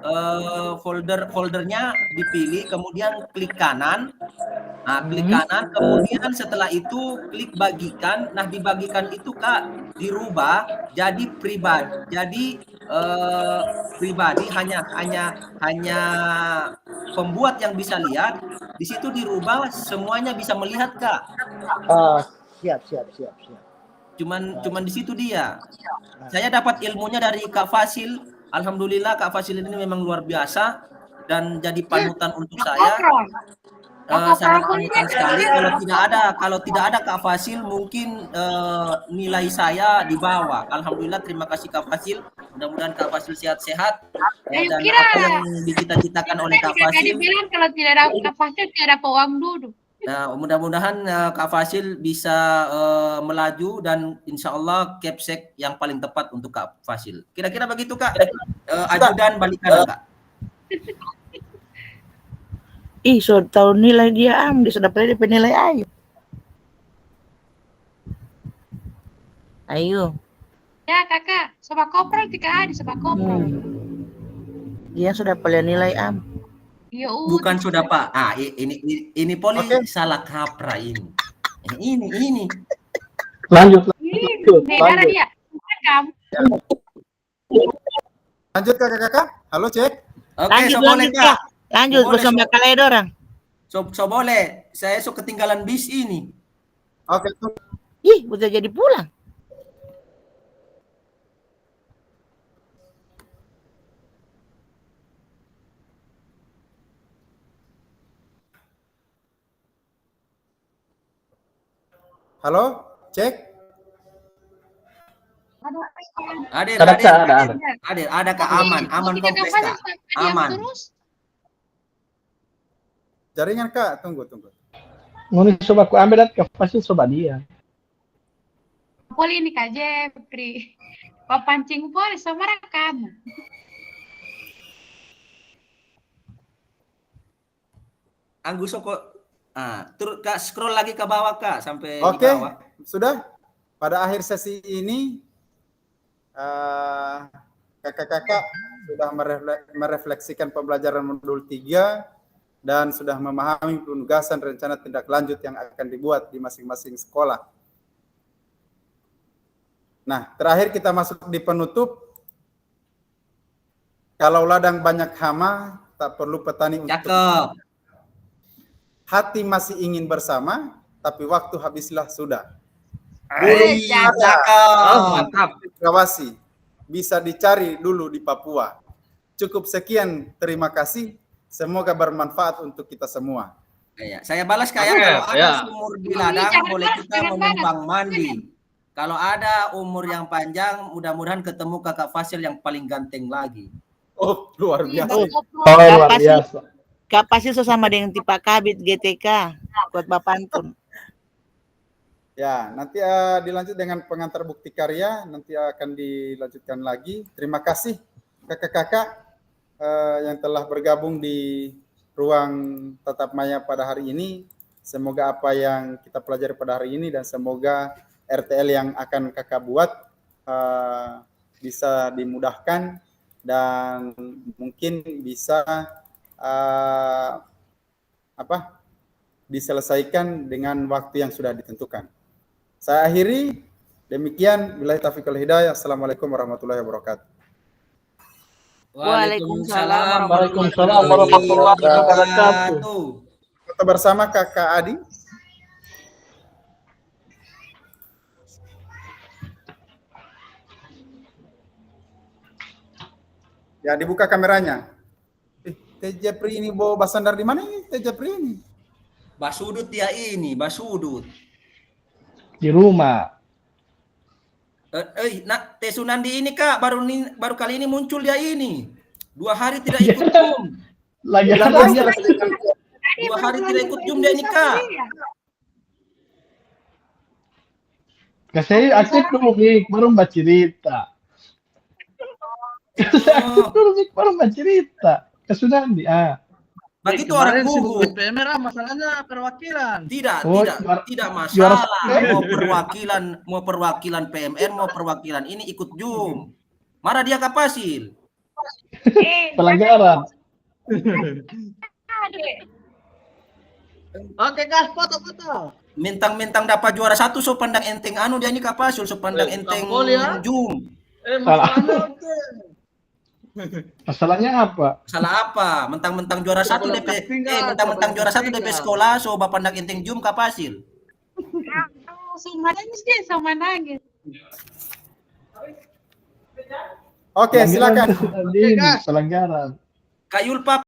foldernya dipilih, kemudian klik kanan. Nah, klik kanan, kemudian setelah itu klik bagikan. Nah, dibagikan itu Kak dirubah jadi pribadi. Jadi pribadi hanya pembuat yang bisa lihat. Di situ dirubah semuanya bisa melihat Kak. Siap. Cuman di situ dia. Saya dapat ilmunya dari Kak Fasil. Alhamdulillah Kak Fasil ini memang luar biasa dan jadi panutan untuk saya. Sangat panutan sekali. Kalau tidak ada Kak Fasil, mungkin nilai saya di bawah. Alhamdulillah, terima kasih Kak Fasil. Mudah-mudahan Kak Fasil sehat-sehat dan apa yang dicita-citakan oleh Kak Fasil. Kalau tidak ada Kak Fasil, tidak ada uang duduk. Nah, mudah-mudahan Kak Fasil bisa melaju dan insya Allah capsek yang paling tepat untuk Kak Fasil. Kira-kira begitu Kak. Ajudan balikan Kak. So tahu nilai dia dia sudah dapat penilai ayo. Ayo. Ya Kakak, sobat kopral tika di sobat kopral. Dia sudah pilihan nilai Ya bukan sudah Pak. Ini poli salah kaprah ini. Ini. Lanjut. Dia. Lanjut Kakak. Halo Cek. Oke, boleh Kak. Lanjut bersama kalian orang. So boleh. Saya ketinggalan bis ini. Oke. Udah jadi pulang. Halo, Cek. Ada Kak, aman kompleks Kak. Aman. Jaringan Kak, tunggu. Ngoni coba aku ambil dan Kak Fasil coba dia. Poli ini kaje pri papancing poli sama kamu. Anggus kok. Terus Kak scroll lagi ke bawah Kak sampai di bawah. Sudah. Pada akhir sesi ini kakak-kakak sudah merefleksikan pembelajaran modul 3 dan sudah memahami penugasan rencana tindak lanjut yang akan dibuat di masing-masing sekolah. Nah, terakhir kita masuk di penutup. Kalau ladang banyak hama, tak perlu petani untuk cakep. Hati masih ingin bersama, tapi waktu habislah sudah. Mantap. Kawasi bisa dicari dulu di Papua. Cukup sekian, terima kasih. Semoga bermanfaat untuk kita semua. Saya balas kayak kalau ada sumur di ladang boleh kita menumpang mandi. Kalau ada umur yang panjang, mudah-mudahan ketemu Kakak Fasil yang paling ganteng lagi. Oh, luar biasa. Luar biasa. Kak Fasil sama dengan tipe Kabit GTK buat Bapantun. Ya, nanti dilanjut dengan pengantar bukti karya, nanti akan dilanjutkan lagi. Terima kasih kakak-kakak yang telah bergabung di ruang tatap maya pada hari ini. Semoga apa yang kita pelajari pada hari ini dan semoga RTL yang akan kakak buat bisa dimudahkan dan mungkin bisa diselesaikan dengan waktu yang sudah ditentukan. Saya akhiri, demikian. Billahi taufiq wal hidayah. Assalamualaikum warahmatullahi wabarakatuh. Waalaikumsalam warahmatullahi wabarakatuh. Kita bersama Kakak Adi. Ya, dibuka kameranya. Teh Jepri ini bawa basandar di mana ini Teh Jepri ini? Basudut dia ini, Basudut. Di rumah. Nak Teh Sunandi ini Kak, baru kali ini muncul dia ini. 2 hari tidak ikut Zoom. Lagi Bilang ada aja. 2 hari tidak ikut Zoom dia ini Kak. saya aktif dulu, Mik, baru mbak cerita. Dulu, Mik, baru mbak cerita. Kesunandi, Begitu orang kemarin sibuk gugup. PMR masalahnya perwakilan. Tidak juara masalah. Mau perwakilan PMR, mau perwakilan ini ikut Zoom. Marah dia Kapasil. pelanggaran. Oke guys, foto-foto. Mentang-mentang dapat juara 1 so pandang enteng anu dia ini Kapasil, so pandang enteng Zoom. Masalahnya Masalahnya apa? Salah apa? Mentang-mentang juara 1 DP mentang-mentang juara 1 DP sekolah so pandang enteng Zoom Kapasil. Sama nangis deh, sama nangis. Oke, silakan. Pelanggaran. Kak Yulpa